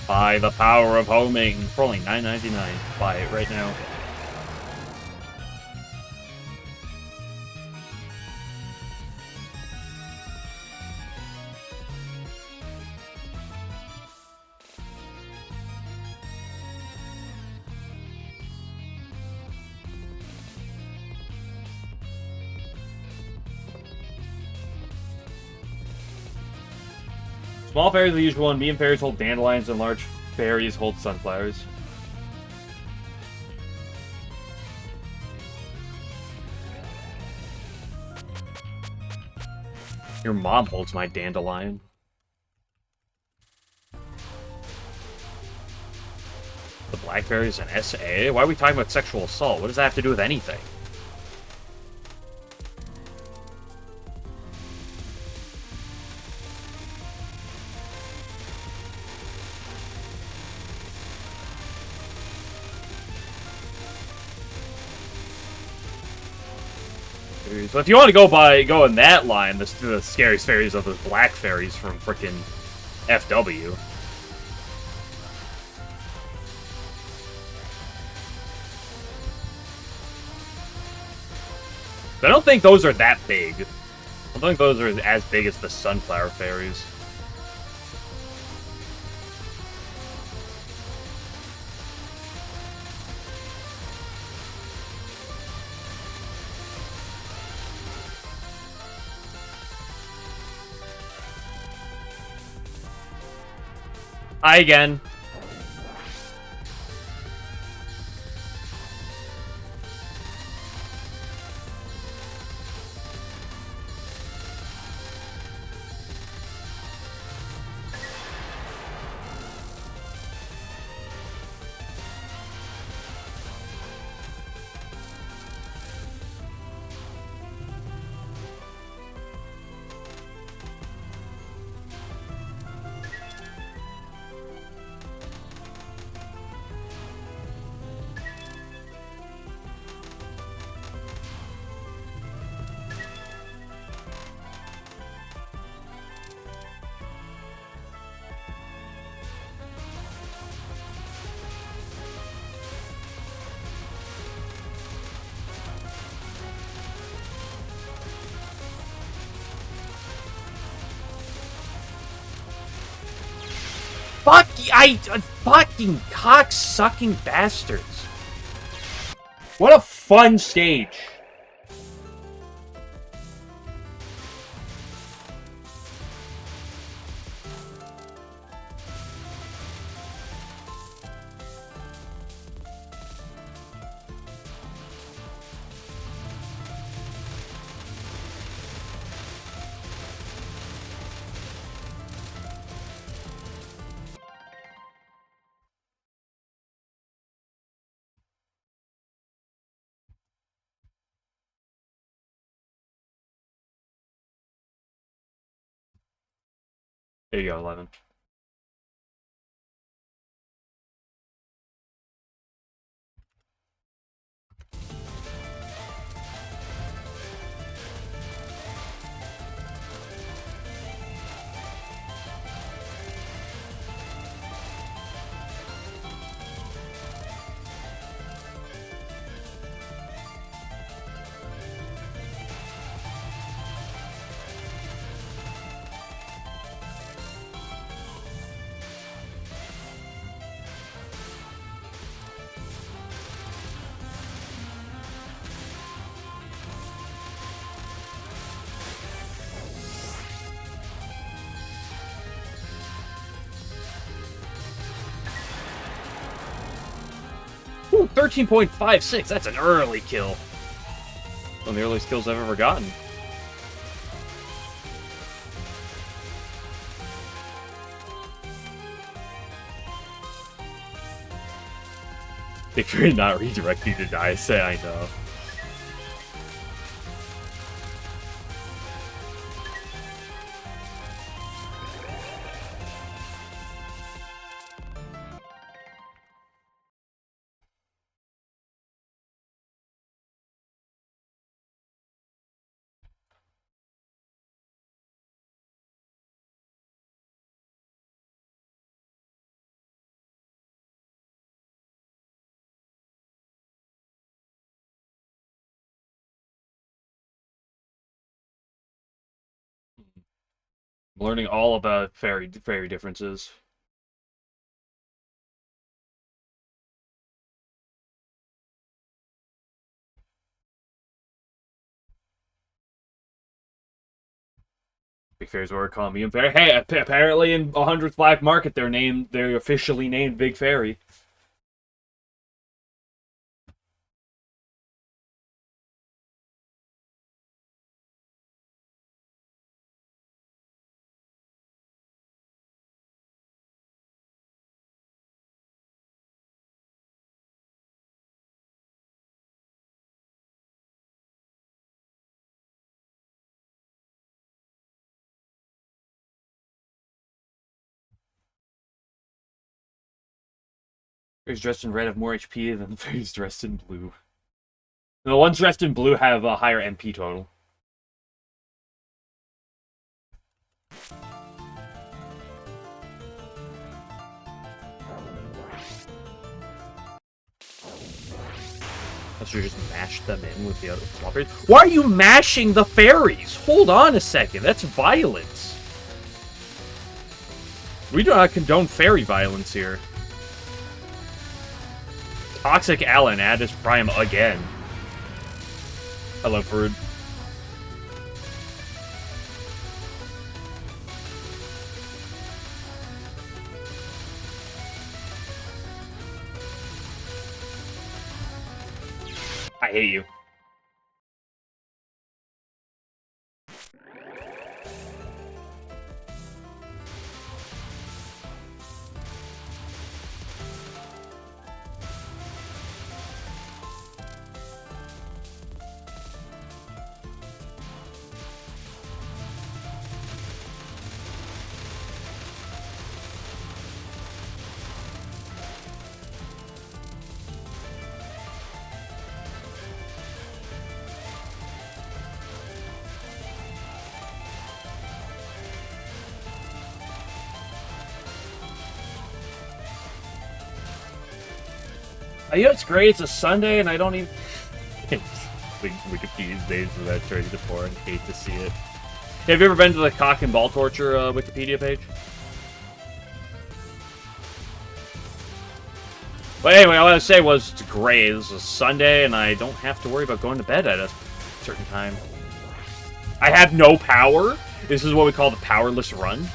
Buy the power of homing for only $9.99. Buy it right now. Small fairies are the usual, and medium fairies hold dandelions, and large fairies hold sunflowers. Your mom holds my dandelion. The black fairies and SA? Why are we talking about sexual assault? What does that have to do with anything? So if you want to go in that line, the scariest fairies are the black fairies from frickin' FW. I don't think those are that big. I don't think those are as big as the sunflower fairies. Hi again. Fucking cock-sucking bastards. What a fun stage. There you go, 11. Ooh, 13.56. That's an early kill. One of the earliest kills I've ever gotten. Big Fairy not redirecting to die, say I know. I'm learning all about fairy differences. Big Fairies were calling me Fairy. Hey, apparently in 100th Black Market, they're officially named Big Fairy. Fairies dressed in red have more HP than the fairies dressed in blue. The ones dressed in blue have a higher MP total. I should just mash them in with the other small fairies. Why are you mashing the fairies? Hold on a second. That's violence. We do not condone fairy violence here. Toxic Alan, add his prime again. Hello, Fruit. I hate you. You know, it's great. It's a Sunday, and I don't even. Wikipedia's names without turning to porn. Hate to see it. Have you ever been to the cock and ball torture Wikipedia page? But anyway, all I was saying was it's great. This is a Sunday, and I don't have to worry about going to bed at a certain time. I have no power. This is what we call the powerless run.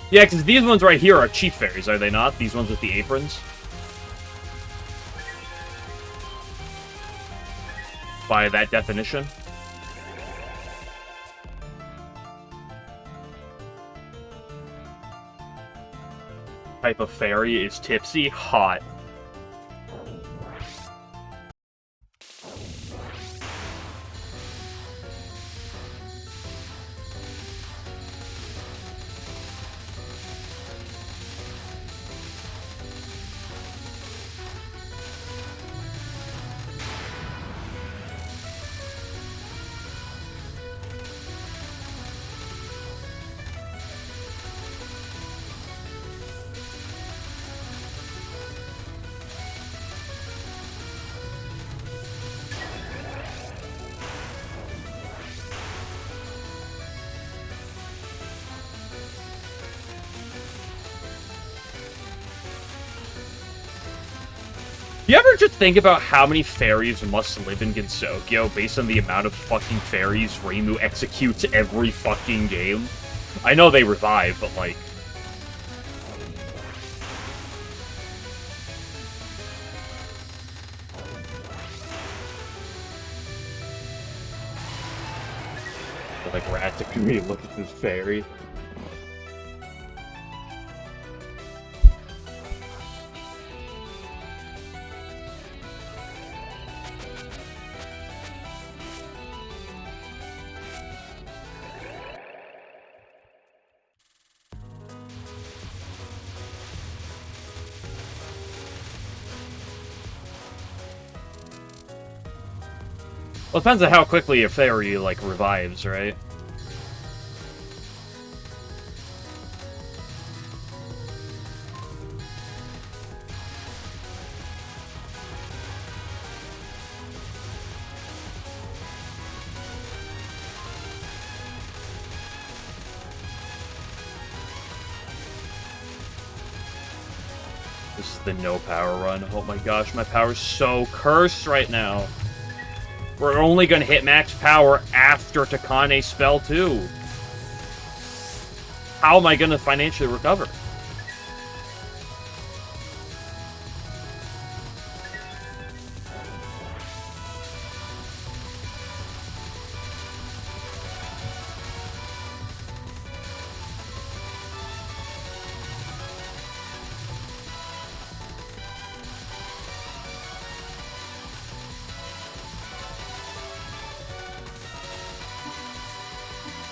Yeah, because these ones right here are chief fairies, are they not? These ones with the aprons? By that definition. Type of fairy is tipsy? Hot. You ever just think about how many fairies must live in Gensokyo based on the amount of fucking fairies Reimu executes every fucking game? I know they revive, but like... Like, Ratatouille, look at this fairy. Well, it depends on how quickly a fairy, like, revives, right? This is the no power run. Oh my gosh, my power's so cursed right now. We're only gonna hit max power after Takane's spell, too. How am I gonna financially recover?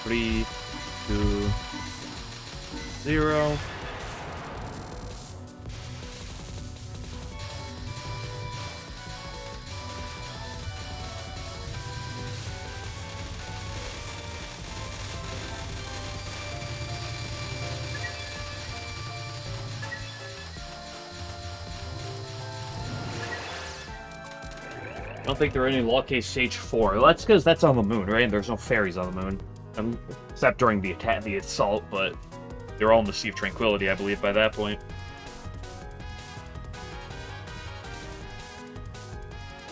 Three, 2, 0. I don't think there are any law case stage 4. Well, that's because that's on the moon, right? And there's no fairies on the moon. Except during the attack, the assault, but they're all in the Sea of Tranquility, I believe, by that point.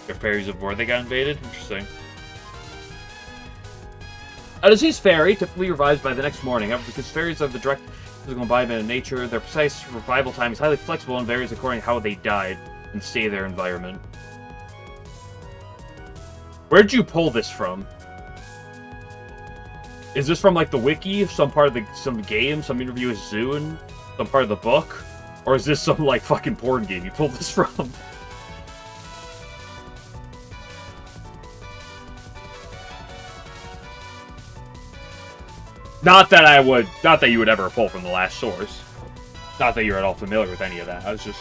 Their fairies of war, they got invaded? Interesting. A diseased fairy typically revives by the next morning. However, because fairies have the direct physical embodiment of nature, their precise revival time is highly flexible and varies according to how they died and stay in their environment. Where'd you pull this from? Is this from, like, the wiki? Some part of some game? Some interview with Zune? Some part of the book? Or is this some, like, fucking porn game you pulled this from? Not that you would ever pull from the last source. Not that you're at all familiar with any of that. I was just...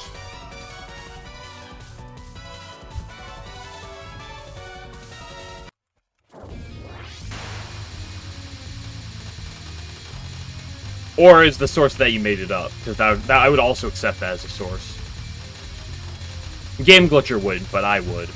Or is the source that you made it up? Because that I would also accept that as a source. Game Glitcher wouldn't, but I would.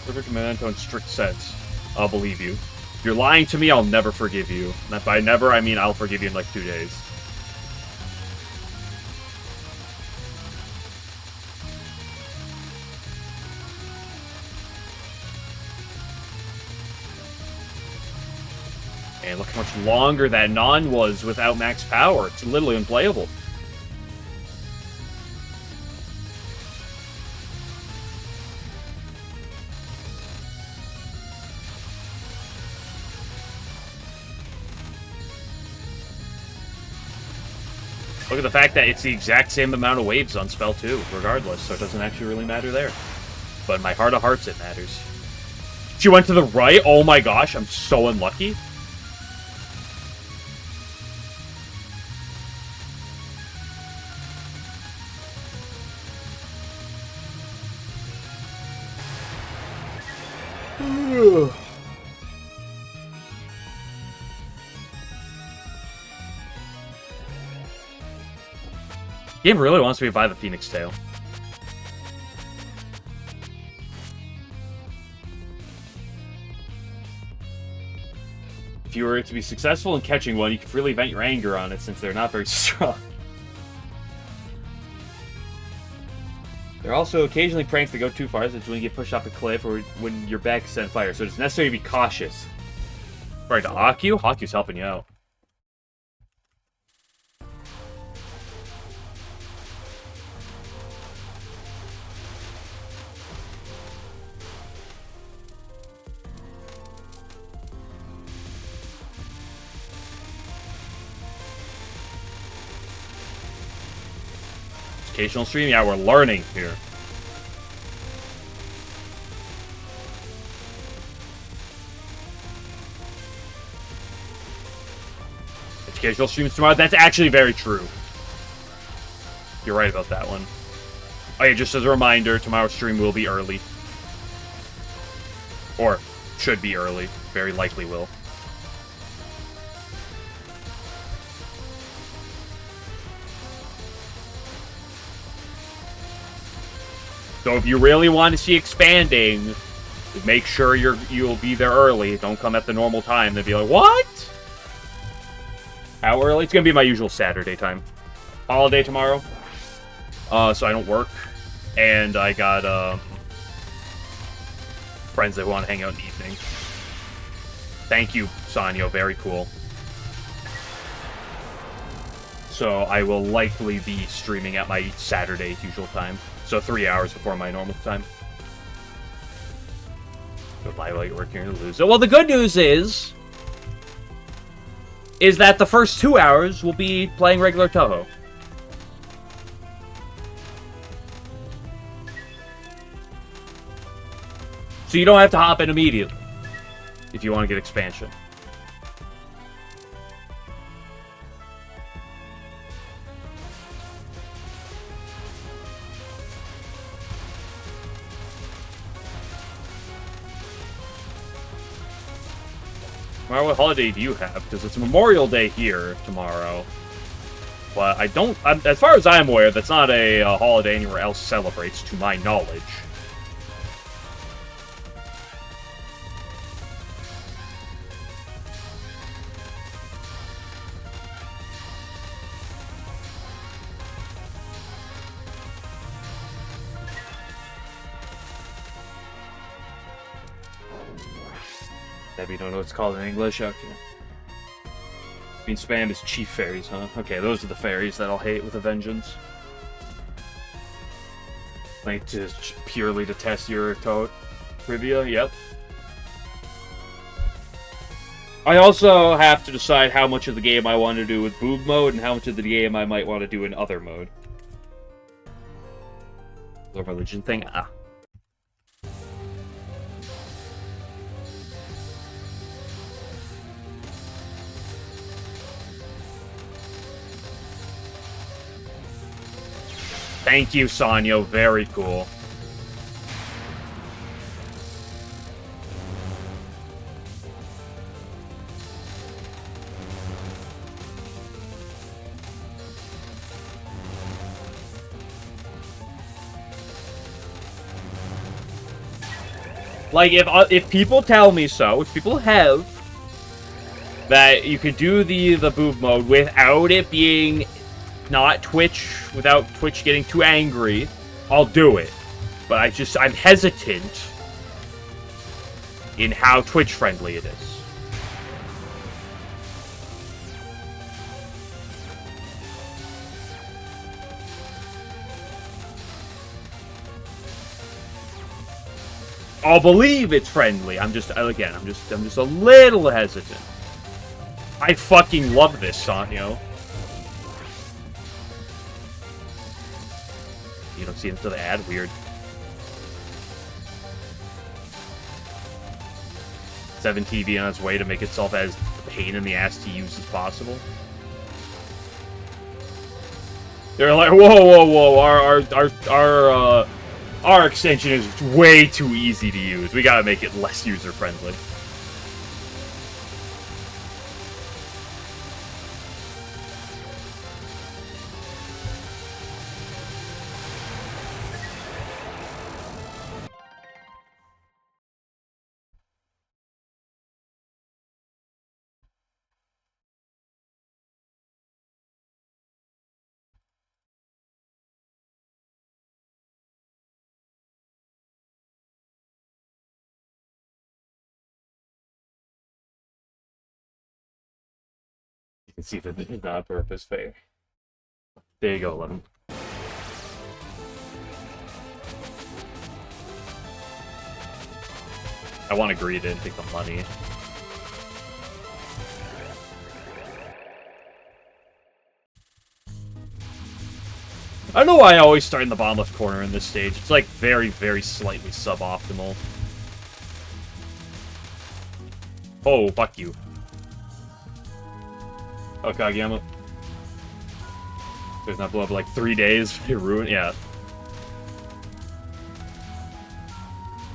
Perfect memento in strict sense. I'll believe you. If you're lying to me, I'll never forgive you. And by never, I mean I'll forgive you in like 2 days. And look how much longer that non was without max power. It's literally unplayable. Look at the fact that it's the exact same amount of waves on spell 2, regardless, so it doesn't actually really matter there. But in my heart of hearts, it matters. She went to the right? Oh my gosh, I'm so unlucky. Game really wants me to buy the Phoenix Tail. If you were to be successful in catching one, you could freely vent your anger on it since they're not very strong. There are also occasionally pranks that go too far, such as when you get pushed off a cliff or when your back is set on fire, so it's necessary to be cautious. Right, to Haku? Haku's helping you out. Educational stream? Yeah, we're learning here. Educational streams tomorrow? That's actually very true. You're right about that one. Oh yeah, just as a reminder, tomorrow's stream will be early. Or, should be early. Very likely will. So if you really want to see expanding, make sure you'll be there early. Don't come at the normal time. They'll be like, what? How early? It's going to be my usual Saturday time. Holiday tomorrow. So I don't work. And I got friends that want to hang out in the evening. Thank you, Sanyo. Very cool. So I will likely be streaming at my Saturday usual time. So 3 hours before my normal time. Goodbye while you're working to lose. Well, the good news is that the first 2 hours will be playing regular Touhou. So you don't have to hop in immediately if you want to get expansion. Tomorrow, what holiday do you have? Because it's Memorial Day here tomorrow. But I don't... as far as I'm aware, that's not a holiday anywhere else celebrates, to my knowledge. Maybe you don't know what it's called in English? Okay. Being spammed is chief fairies, huh? Okay, those are the fairies that I'll hate with a vengeance. Like, just purely to test your trivia, yep. I also have to decide how much of the game I want to do with boob mode and how much of the game I might want to do in other mode. The religion thing? Ah. Thank you, Sanyo. Very cool. Like, if people tell me so, if people have, that you could do the boob mode without it being not Twitch, without Twitch getting too angry, I'll do it. But I'm hesitant in how Twitch friendly it is. I'll believe it's friendly. I'm just a little hesitant. I fucking love this, Sanyo. You don't see it until the ad? Weird. 7TV on its way to make itself as pain in the ass to use as possible. They're like, whoa, our extension is way too easy to use. We gotta make it less user-friendly. You can see that it's not purpose fair. There you go, 11. I want to greed it and take the money. I don't know why I always start in the bottom left corner in this stage. It's like very, very slightly suboptimal. Oh, fuck you. Oh, Kageyama. There's not blow up like 3 days. They ruin, yeah.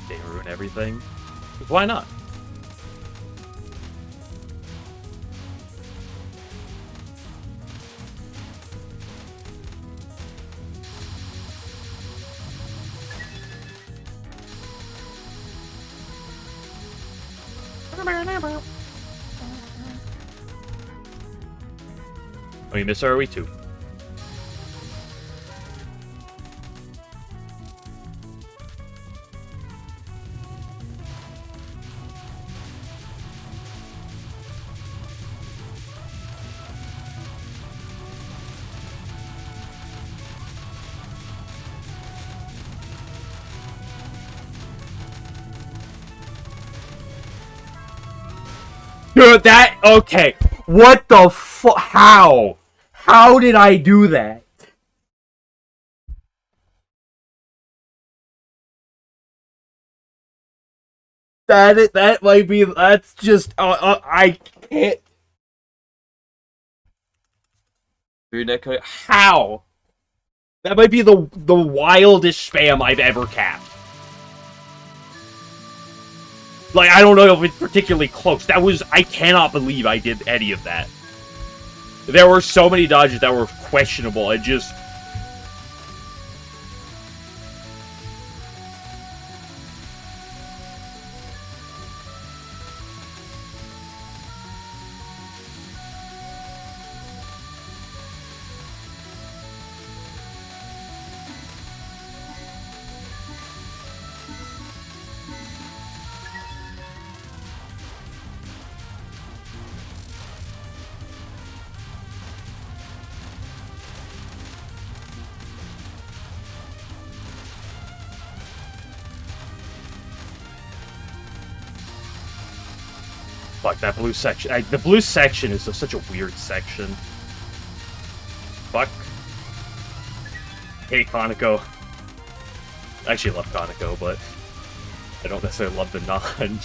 They ruin everything. Why not? Oh, you miss her, or are we too? Dude, that... Okay. What the fu... How? How did I do that? That might be... That's just... I can't... How? That might be the wildest spam I've ever capped. Like, I don't know if it's particularly close. That was... I cannot believe I did any of that. There were so many dodges that were questionable. It just... Fuck, that blue section. The blue section is such a weird section. Fuck. Hey, Kaneko. I actually love Kaneko, but I don't necessarily love the nod.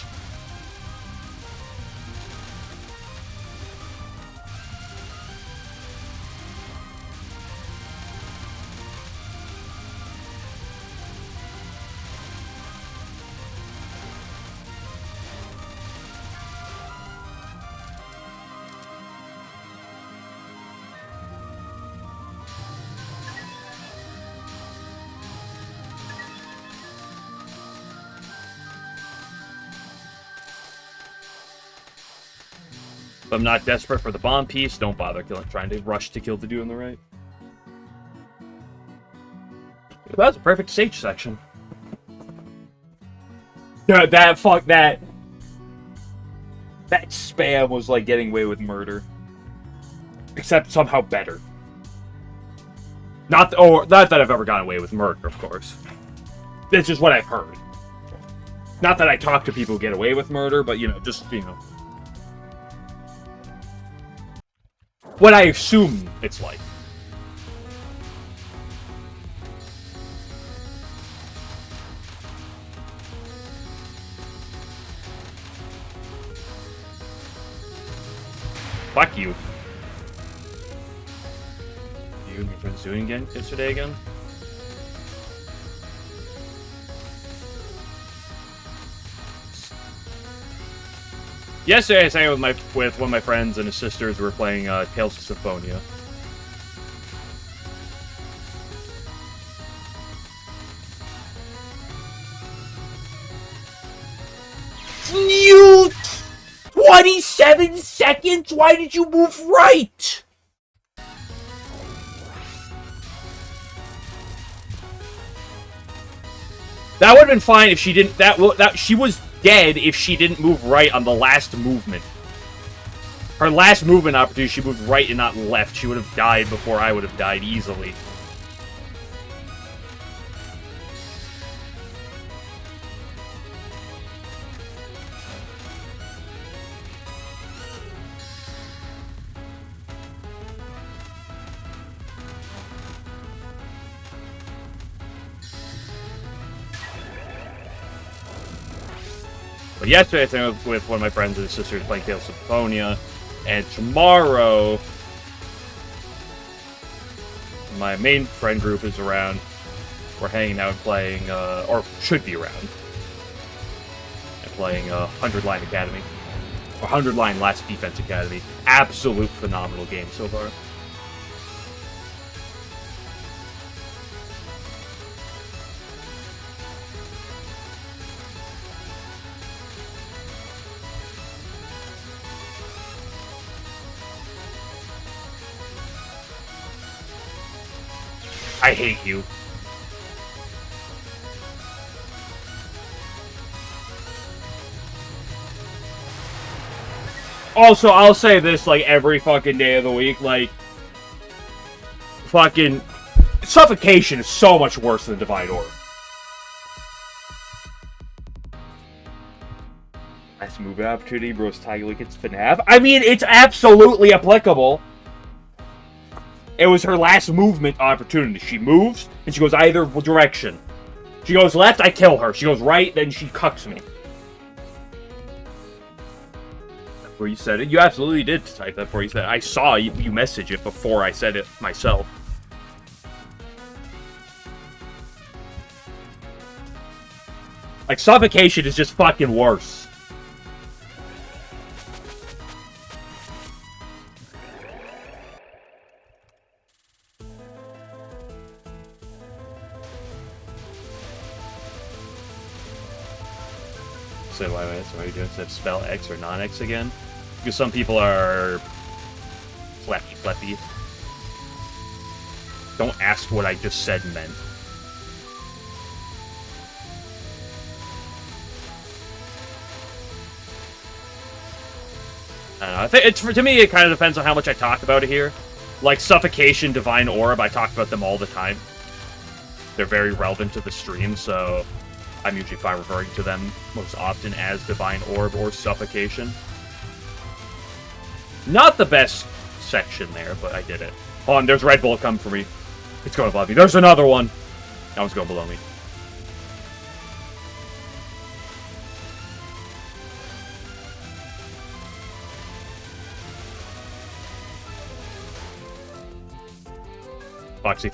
If I'm not desperate for the bomb piece, don't bother trying to rush to kill the dude on the right. That was a perfect stage section. Yeah, that spam was like getting away with murder. Except somehow better. Not that I've ever gotten away with murder, of course. That's just what I've heard. Not that I talk to people who get away with murder, but, you know, just, you know. What I assume it's like. Fuck you. You and your friends doing again yesterday again? Yesterday I sang with one of my friends and his sisters. We were playing Tales of Symphonia. You 27 seconds? Why did you move right? That would have been fine if she didn't. That she was dead if she didn't move right on the last movement. Her last movement opportunity, she moved right and not left. She would have died before I would have died easily. But yesterday I sang with one of my friends and his sisters playing Tales of Symphonia, and tomorrow my main friend group is around. We're hanging out and playing, or should be around, and playing 100 Line Academy, or 100 Line Last Defense Academy. Absolute phenomenal game so far. I hate you. Also, I'll say this, like, every fucking day of the week, like, fucking suffocation is so much worse than Divine Order. Nice movement opportunity, bros. Tiger gets FNAF. I mean, it's absolutely applicable. It was her last movement opportunity. She moves, and she goes either direction. She goes left, I kill her. She goes right, then she cucks me. Before you said it, you absolutely did type that before you said it. I saw you message it before I said it myself. Like, suffocation is just fucking worse. So why are you doing to spell X or non-X again? Because some people are flappy. Don't ask what I just said meant. I don't know. I think to me, it kind of depends on how much I talk about it here. Like Suffocation, Divine Orb, I talk about them all the time. They're very relevant to the stream, so I'm usually fine referring to them most often as Divine Orb or Suffocation. Not the best section there, but I did it. Hold on, there's Red Bull coming for me. It's going above me. There's another one. That one's going below me. Foxy.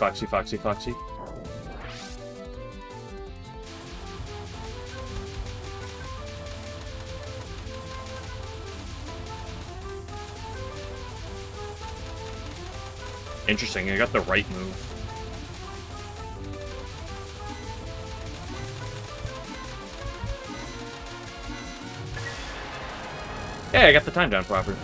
Interesting, I got the right move. Yeah, I got the time down proper.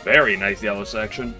Very nice yellow section.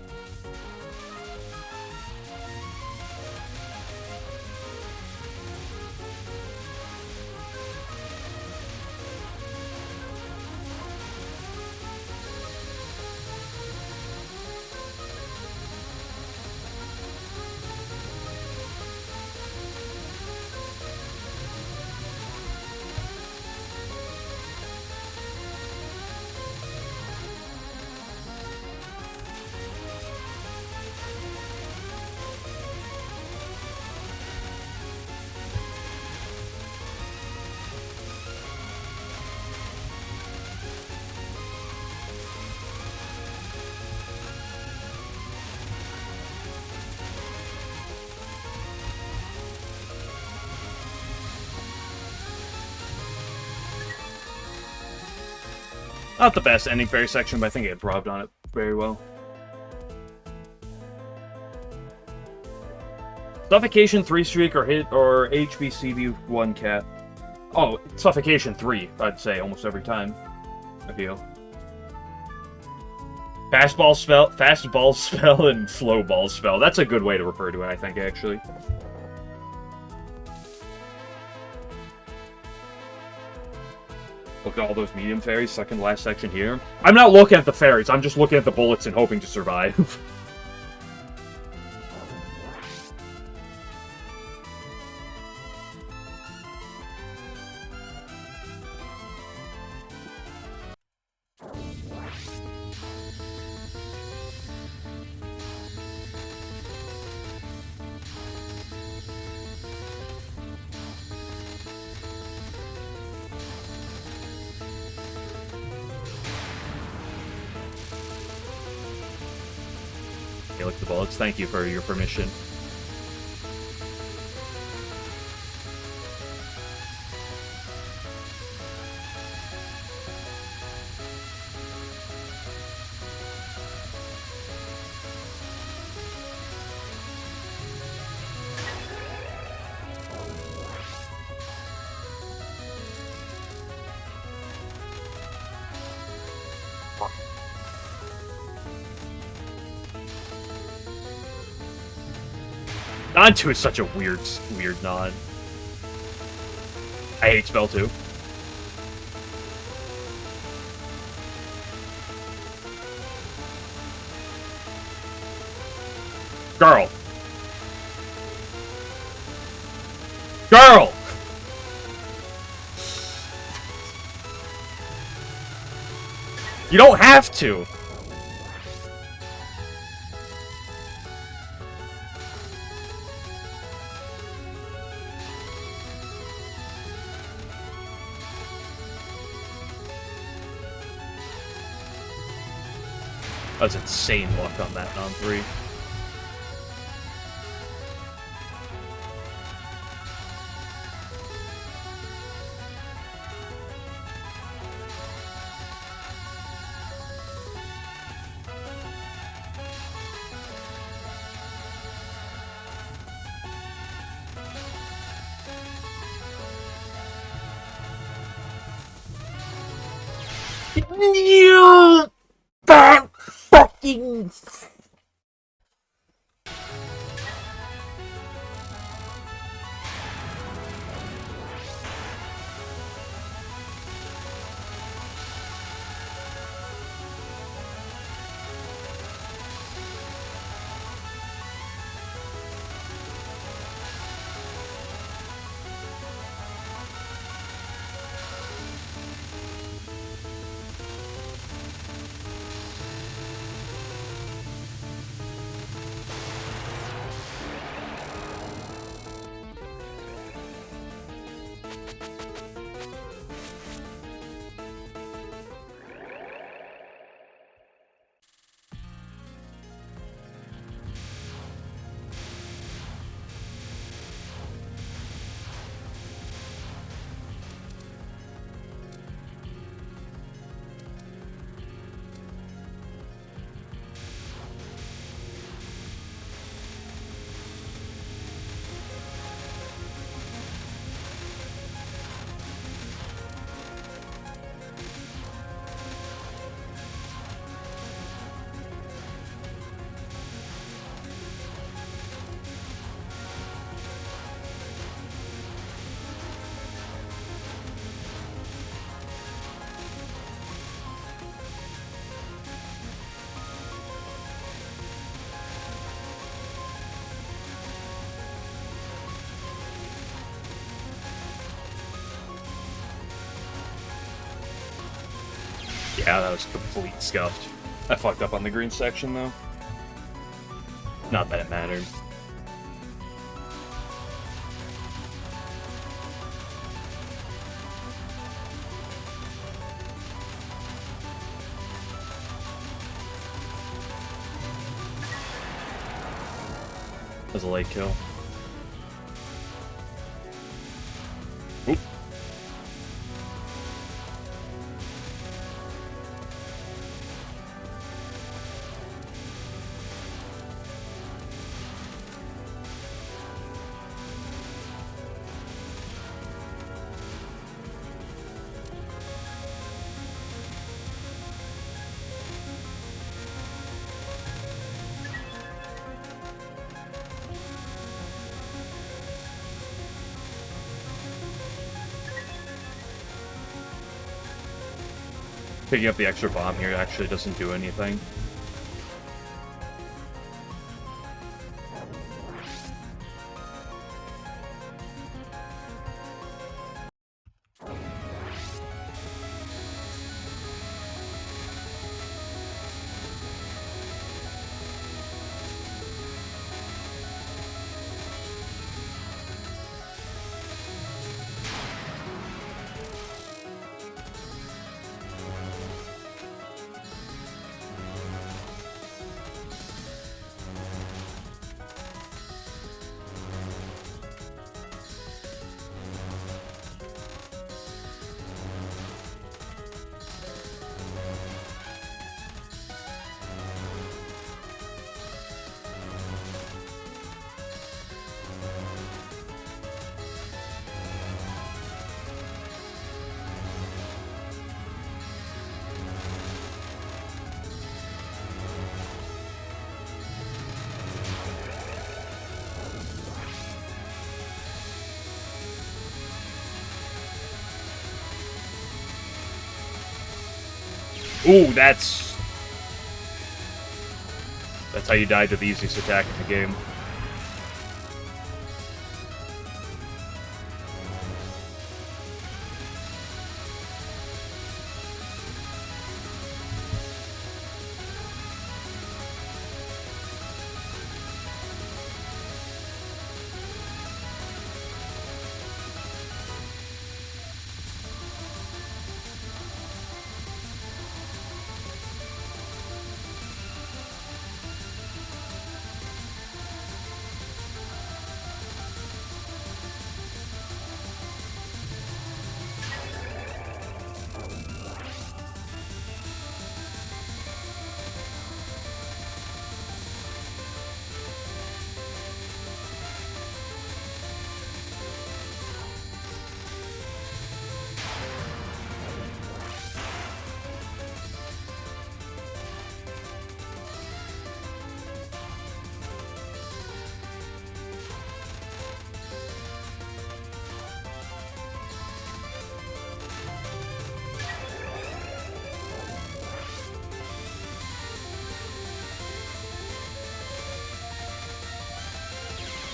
Not the best ending fairy section, but I think it robbed on it very well. Suffocation 3 streak or HBCB 1 cat. Oh, Suffocation 3, I'd say almost every time. I feel. Fastball spell, and slow ball spell. That's a good way to refer to it, I think, actually. Look at all those medium fairies, second last section here. I'm not looking at the fairies, I'm just looking at the bullets and hoping to survive. Okay, look at the bullets. Thank you for your permission. Nod 2 is such a weird nod. I hate spell 2. Girl! You don't have to! That was insane luck on that on 3. You bad fucking. Yeah, that was complete scuffed. I fucked up on the green section, though. Not that it mattered. That was a late kill. Oop. Picking up the extra bomb here actually doesn't do anything. Ooh, that's how you die to the easiest attack in the game.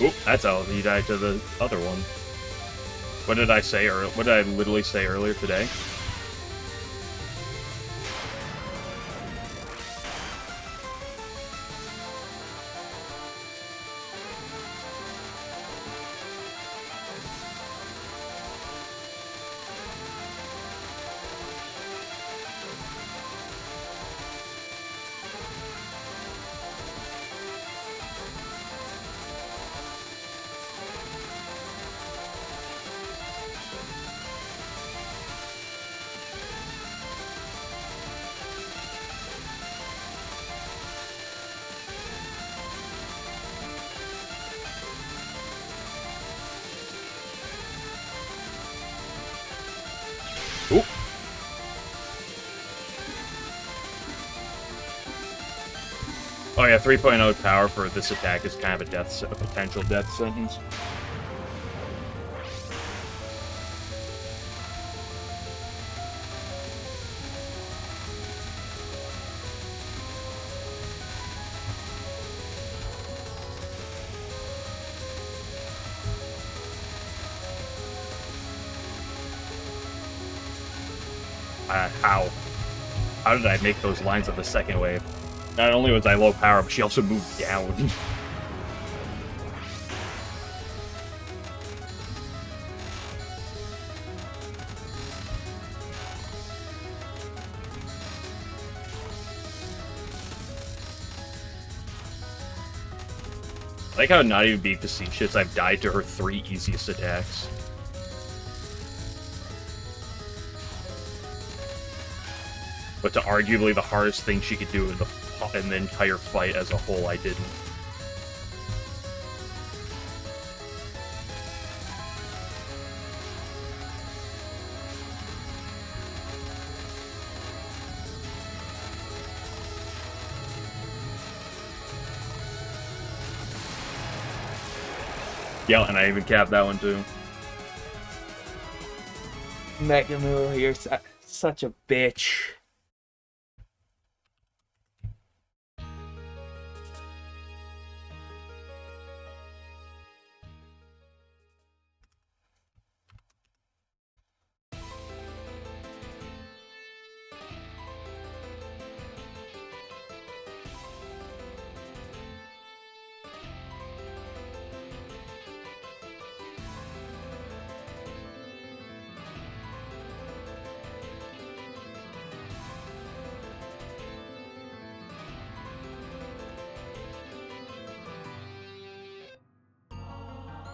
Oop, that's how he died to the other one. What did I say, or what did I literally say earlier today? Oop. Oh yeah, 3.0 power for this attack is kind of a potential death sentence. How? How did I make those lines of the second wave? Not only was I low power, but she also moved down. I like how not even being facetious, I've died to her 3 easiest attacks. But to arguably the hardest thing she could do in the entire fight as a whole, I didn't. Yeah, and I even capped that one too. Megamu, you're such a bitch.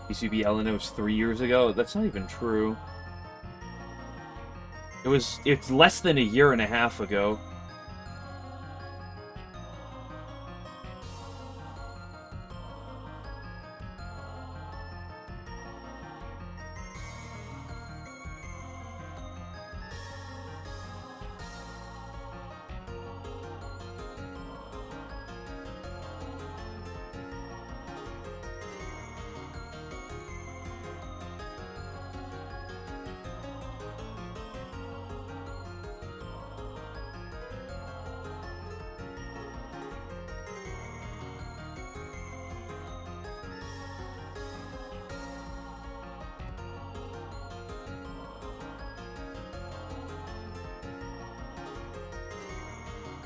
PCB LNN was 3 years ago? That's not even true. It's less than a year and a half ago.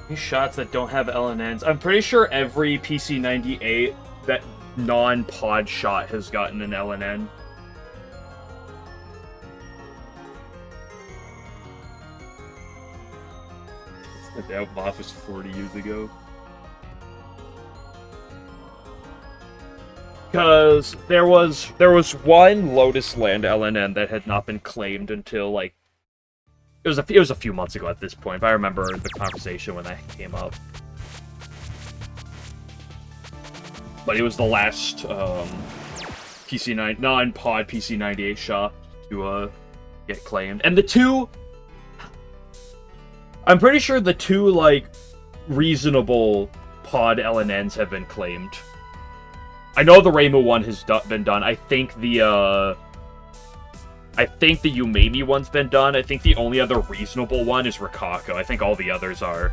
These shots that don't have LNNs. I'm pretty sure every PC98 that non-pod shot has gotten an LNN. The outbox was 40 years ago. Because there was one Lotus Land LNN that had not been claimed until like it was a few months ago at this point, but I remember the conversation when that came up. But it was the last non-pod PC98 shop to get claimed. And the two, I'm pretty sure the two like reasonable pod LNNs have been claimed. I know the Reimu one has been done. I think the Umemi one's been done. I think the only other reasonable one is Rikako. I think all the others are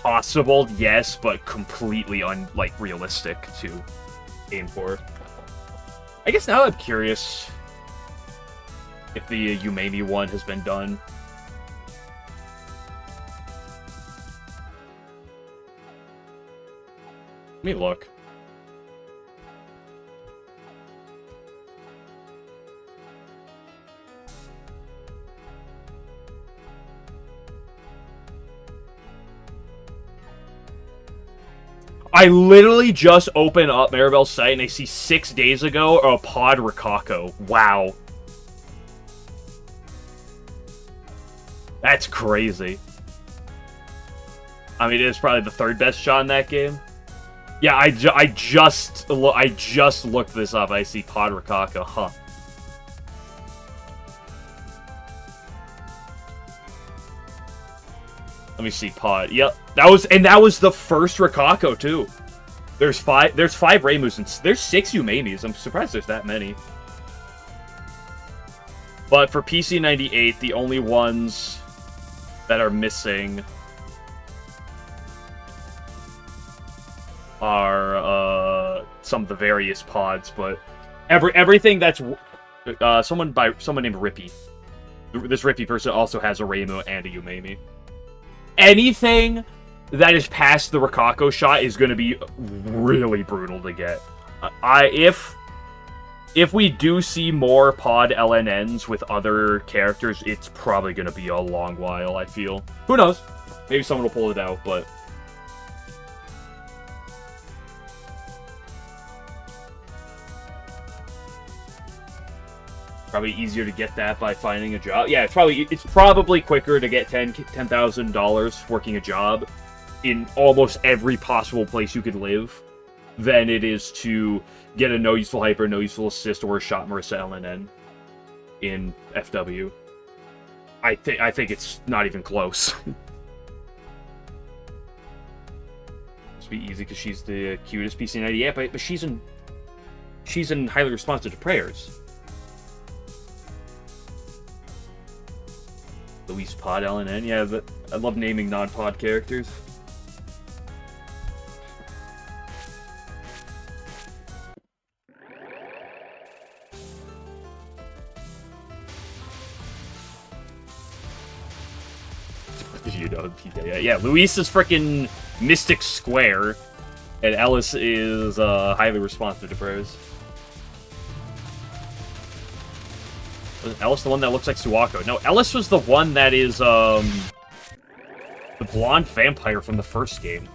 possible, yes, but completely realistic too. aim for. I guess now I'm curious if the Umemi one has been done. Let me look. I literally just open up Maribel's site and I see 6 days ago a Pod Rokako. Wow. That's crazy. I mean, it's probably the 3rd best shot in that game. Yeah, I just looked this up. I see Pod Rokako. Huh. Let me see, Pod. Yep, that was the first Rokako too. There's 5 Reimus and there's 6 Umemis. I'm surprised there's that many. But for PC 98, the only ones that are missing are some of the various pods, but everything that's someone named Rippy. This Rippy person also has a Reimu and a Umemi. Anything that is past the Rokako shot is going to be really brutal to get. If we do see more pod LNNs with other characters, it's probably going to be a long while, I feel. Who knows? Maybe someone will pull it out, but... Probably easier to get that by finding a job. Yeah, it's probably quicker to get $10,000 working a job in almost every possible place you could live than it is to get a no useful hyper, no useful assist, or a shot Marissa LNN in FW. I think it's not even close. Must be easy because she's the cutest PC98, but she's in highly responsive to prayers. Luis Pod LNN, yeah, but I love naming non-pod characters. You know, yeah, Luis is freaking Mystic Square, and Ellis is highly responsive to prayers. Was Ellis the one that looks like Suwako? No, Ellis was the one that is, the blonde vampire from the first game.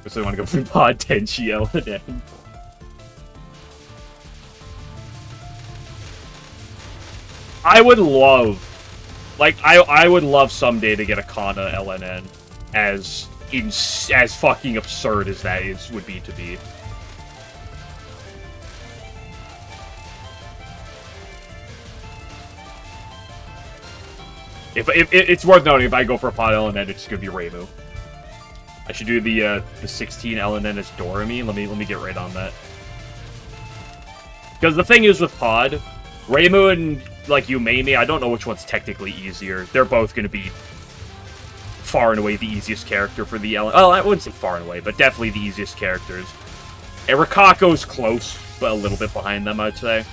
So I want to go from Pod Tenchi LNN. I would love, like, I would love someday to get a Kana LNN as fucking absurd as that would be to be. If it's worth noting, if I go for a Pod LNN, it's gonna be Reimu. I should do the 16 LNN as Doremi. Let me get right on that. Because the thing is with Pod, Reimu and like Umemi, I don't know which one's technically easier. They're both gonna be far and away the easiest character for the LNN. Well, I wouldn't say far and away, but definitely the easiest characters. And Rikako's close, but a little bit behind them, I'd say.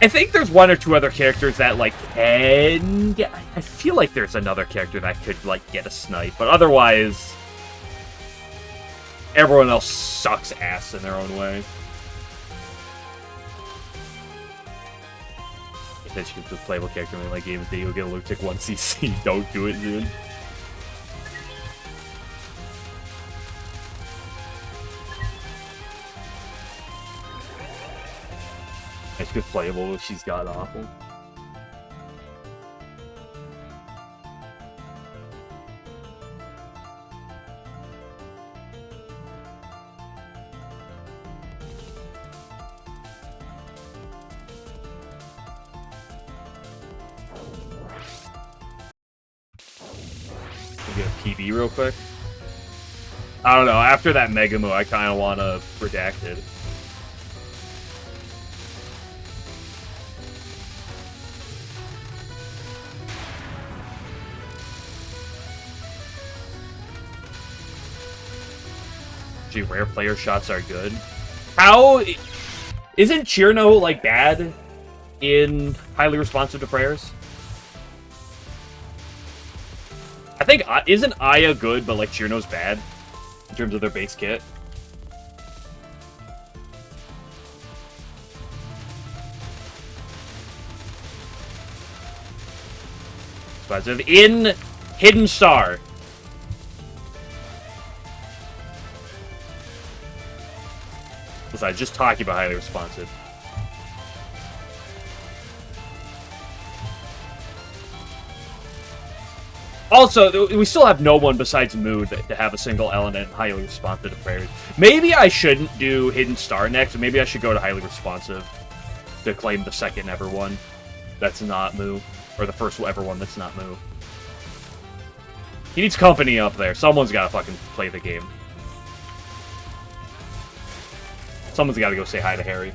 I think there's one or two other characters that, like, can get... I feel like there's another character that could, like, get a snipe, but otherwise... everyone else sucks ass in their own way. I said you could just playable character in like game of the day, you'll get a Lutic 1cc. Don't do it, dude. It's good playable, but she's got awful. Get a PB real quick. I don't know, after that Mega Move, I kind of want to redact it. Gee, rare player shots are good. How... Isn't Chirno, like, bad in highly responsive to prayers? I think... Isn't Aya good, but, like, Chirno's bad? In terms of their base kit? Responsive in Hidden Star. Besides, just talking about highly responsive. Also, we still have no one besides Mood to have a single LNN highly responsive to prayers. Maybe I shouldn't do Hidden Star next, or maybe I should go to highly responsive to claim the second ever one that's not Moo. Or the first ever one that's not Moo. He needs company up there. Someone's gotta fucking play the game. Someone's gotta go say hi to Harry.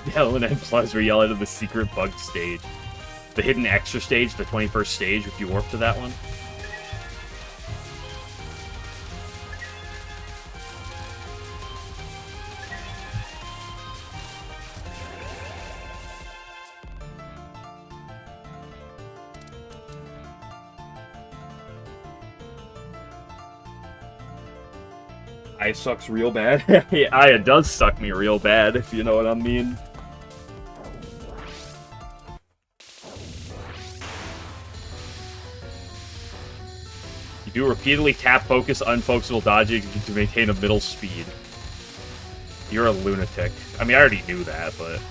LNN Plus, where you yell into the secret bug stage. The hidden extra stage, the 21st stage, if you warp to that one. Aya sucks real bad. Yeah, Aya does suck me real bad, if you know what I mean. You do repeatedly tap, focus, unfocusable dodging to maintain a middle speed. You're a lunatic. I mean, I already knew that, but...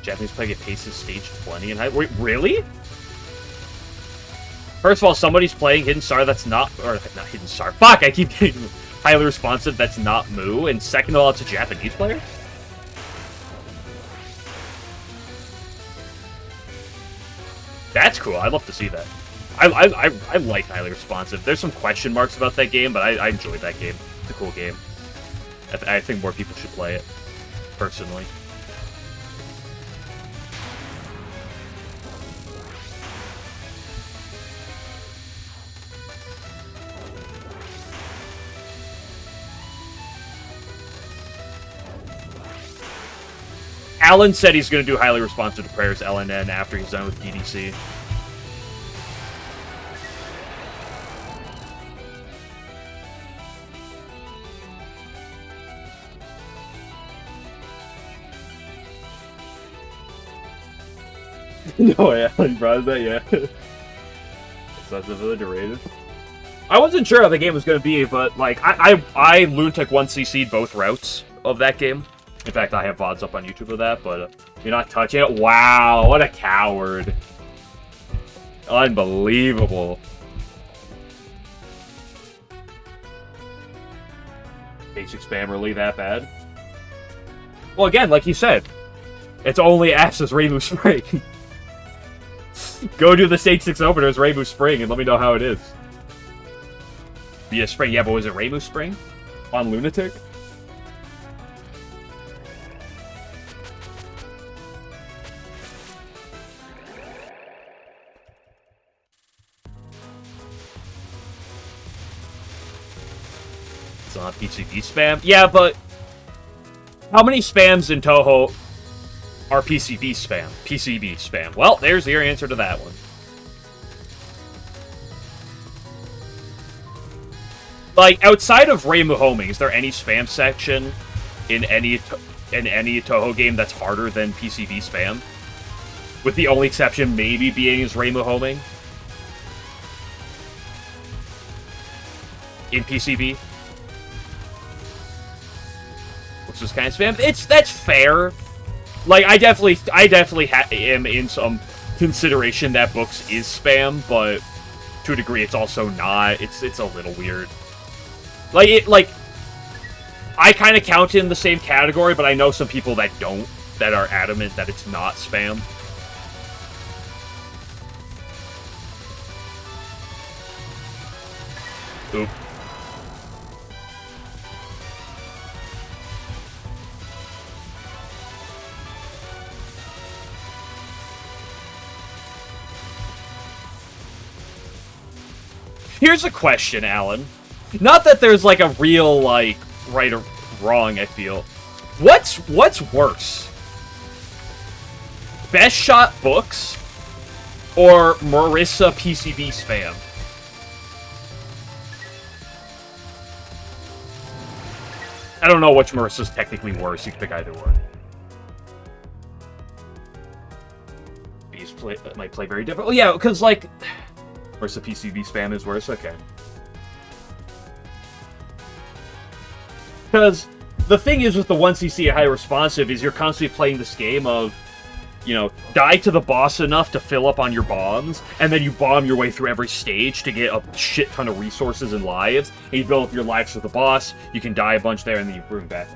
Japanese player get pasted stage 20 and high. Wait, really? First of all, somebody's playing Hidden Star that's not... Or, not Hidden Star. Fuck, I keep getting highly responsive that's not Moo. And second of all, it's a Japanese player? That's cool. I'd love to see that. I like highly responsive. There's some question marks about that game, but I enjoyed that game. It's a cool game. I think more people should play it, personally. Alan said he's going to do highly responsive to prayers LNN after he's done with DDC. No, yeah, he brought that, yeah. That's underrated. I wasn't sure how the game was going to be, but, like, I Lunatic 1cc'd both routes of that game. In fact, I have VODs up on YouTube of that, but you're not touching it? Wow, what a coward. Unbelievable. Basic spam really that bad? Well, again, like you said, it's only Ash's Rainbow Spring. Go do the Stage 6 openers, Rainbow Spring, and let me know how it is. Yeah, Spring. Yeah, but was it Rainbow Spring? On Lunatic? It's not PCB spam. Yeah, but how many spams in Touhou are PCB spam? PCB spam. Well, there's your answer to that one. Like, outside of Reimu homing, is there any spam section in any Touhou game that's harder than PCB spam? With the only exception maybe being is Reimu homing in PCB. Which is kind of spam. That's fair. Like, I definitely am in some consideration that books is spam, but to a degree, it's also not. It's a little weird. Like I kind of count in the same category, but I know some people that don't. that are adamant that it's not spam. Oop. Here's a question, Alan. Not that there's, like, a real, like, right or wrong, I feel. What's worse? Best Shot books or Marissa PCB spam? I don't know which Marissa's technically worse. You can pick either one. These might play very different. Oh, yeah, because, like... Marissa PCB spam is worse? Okay. Because the thing is with the 1cc high responsive is you're constantly playing this game of, you know, die to the boss enough to fill up on your bombs, and then you bomb your way through every stage to get a shit ton of resources and lives, and you build up your lives with the boss, you can die a bunch there, and then you bring back.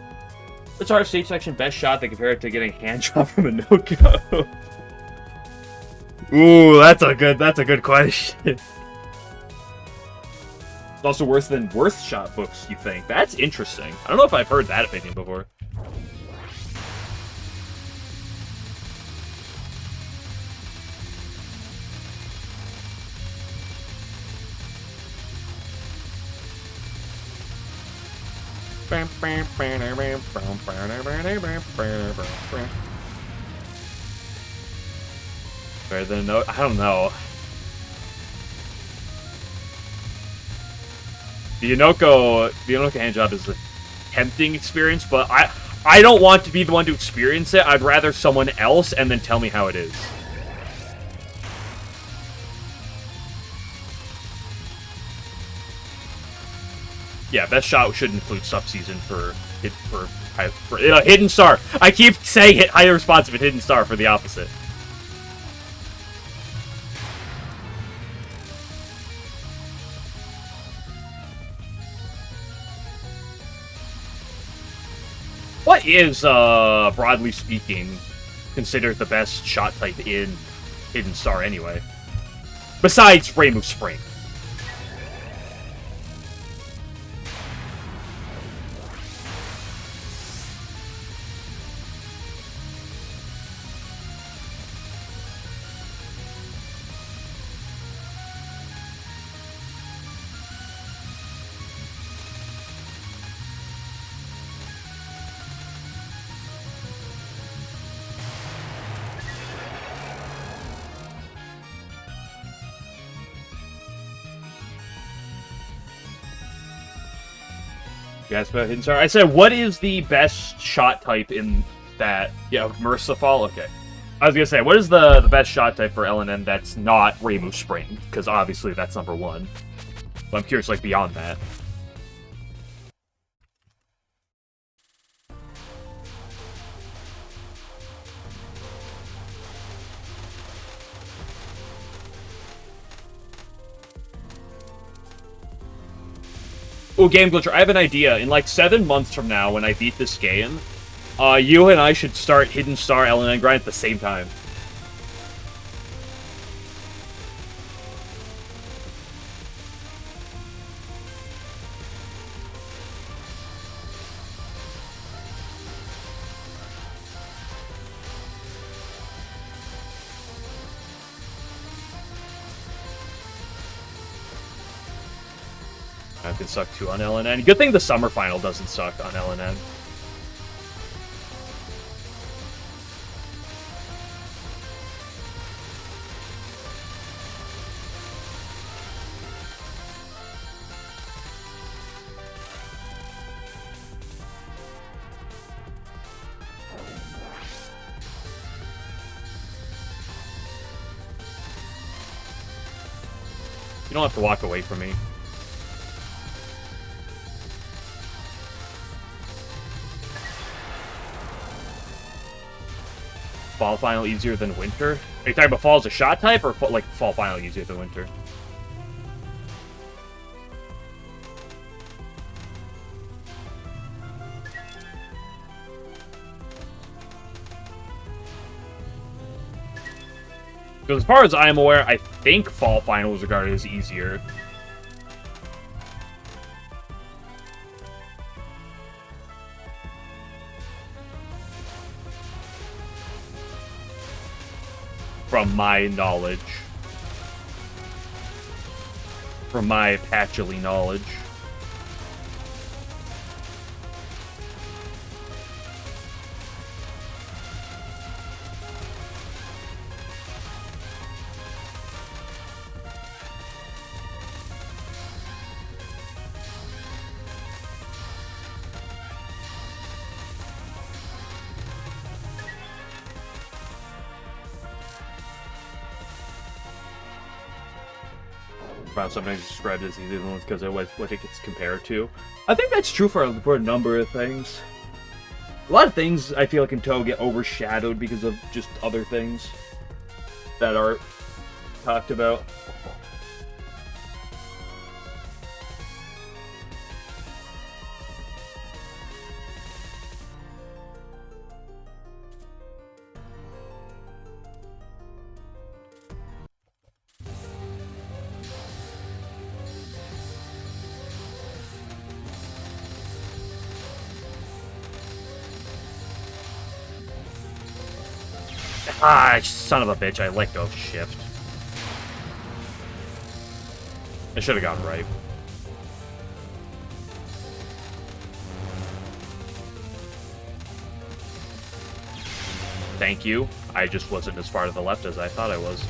What's our stage section best shot that compare it to getting a hand drop from a no-go? Ooh, that's a good question. It's also worse than worst shot books, you think? That's interesting. I don't know if I've heard that opinion before. Better than a note? I don't know. The Yonoko handjob is a tempting experience, but I don't want to be the one to experience it. I'd rather someone else and then tell me how it is. Yeah, best shot should include subseason for Hidden Star. I keep saying it, high responsive and Hidden Star for the opposite. What is, broadly speaking, considered the best shot type in Hidden Star anyway? Besides Rainbow Spring. You asked about Hidden Star? I said, what is the best shot type in that? Yeah, Merciful? Okay. I was gonna say, what is the best shot type for LNN that's not Rainbow Spring? Because obviously that's number one. But I'm curious, like, beyond that. Oh, Game Glitcher, I have an idea. In like 7 months from now, when I beat this game, you and I should start Hidden Star LNN grind at the same time. That could suck too on LNN. Good thing the summer final doesn't suck on LNN. You don't have to walk away from me. Fall final easier than winter? Are you talking about fall as a shot type, or like fall final easier than winter? Because as far as I am aware, I think Fall Final was regarded as easier. From my knowledge. From my patchily knowledge. About sometimes described as easy ones because of what it gets compared to. I think that's true for a number of things. A lot of things I feel like in Touhou get overshadowed because of just other things that are talked about. Ah, son of a bitch, I let go of shift. I should have gone right. Thank you. I just wasn't as far to the left as I thought I was.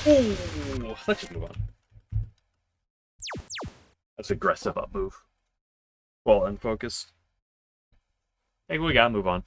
Ooh, let's just move on. That's aggressive up move. Well, unfocused. I think we gotta move on.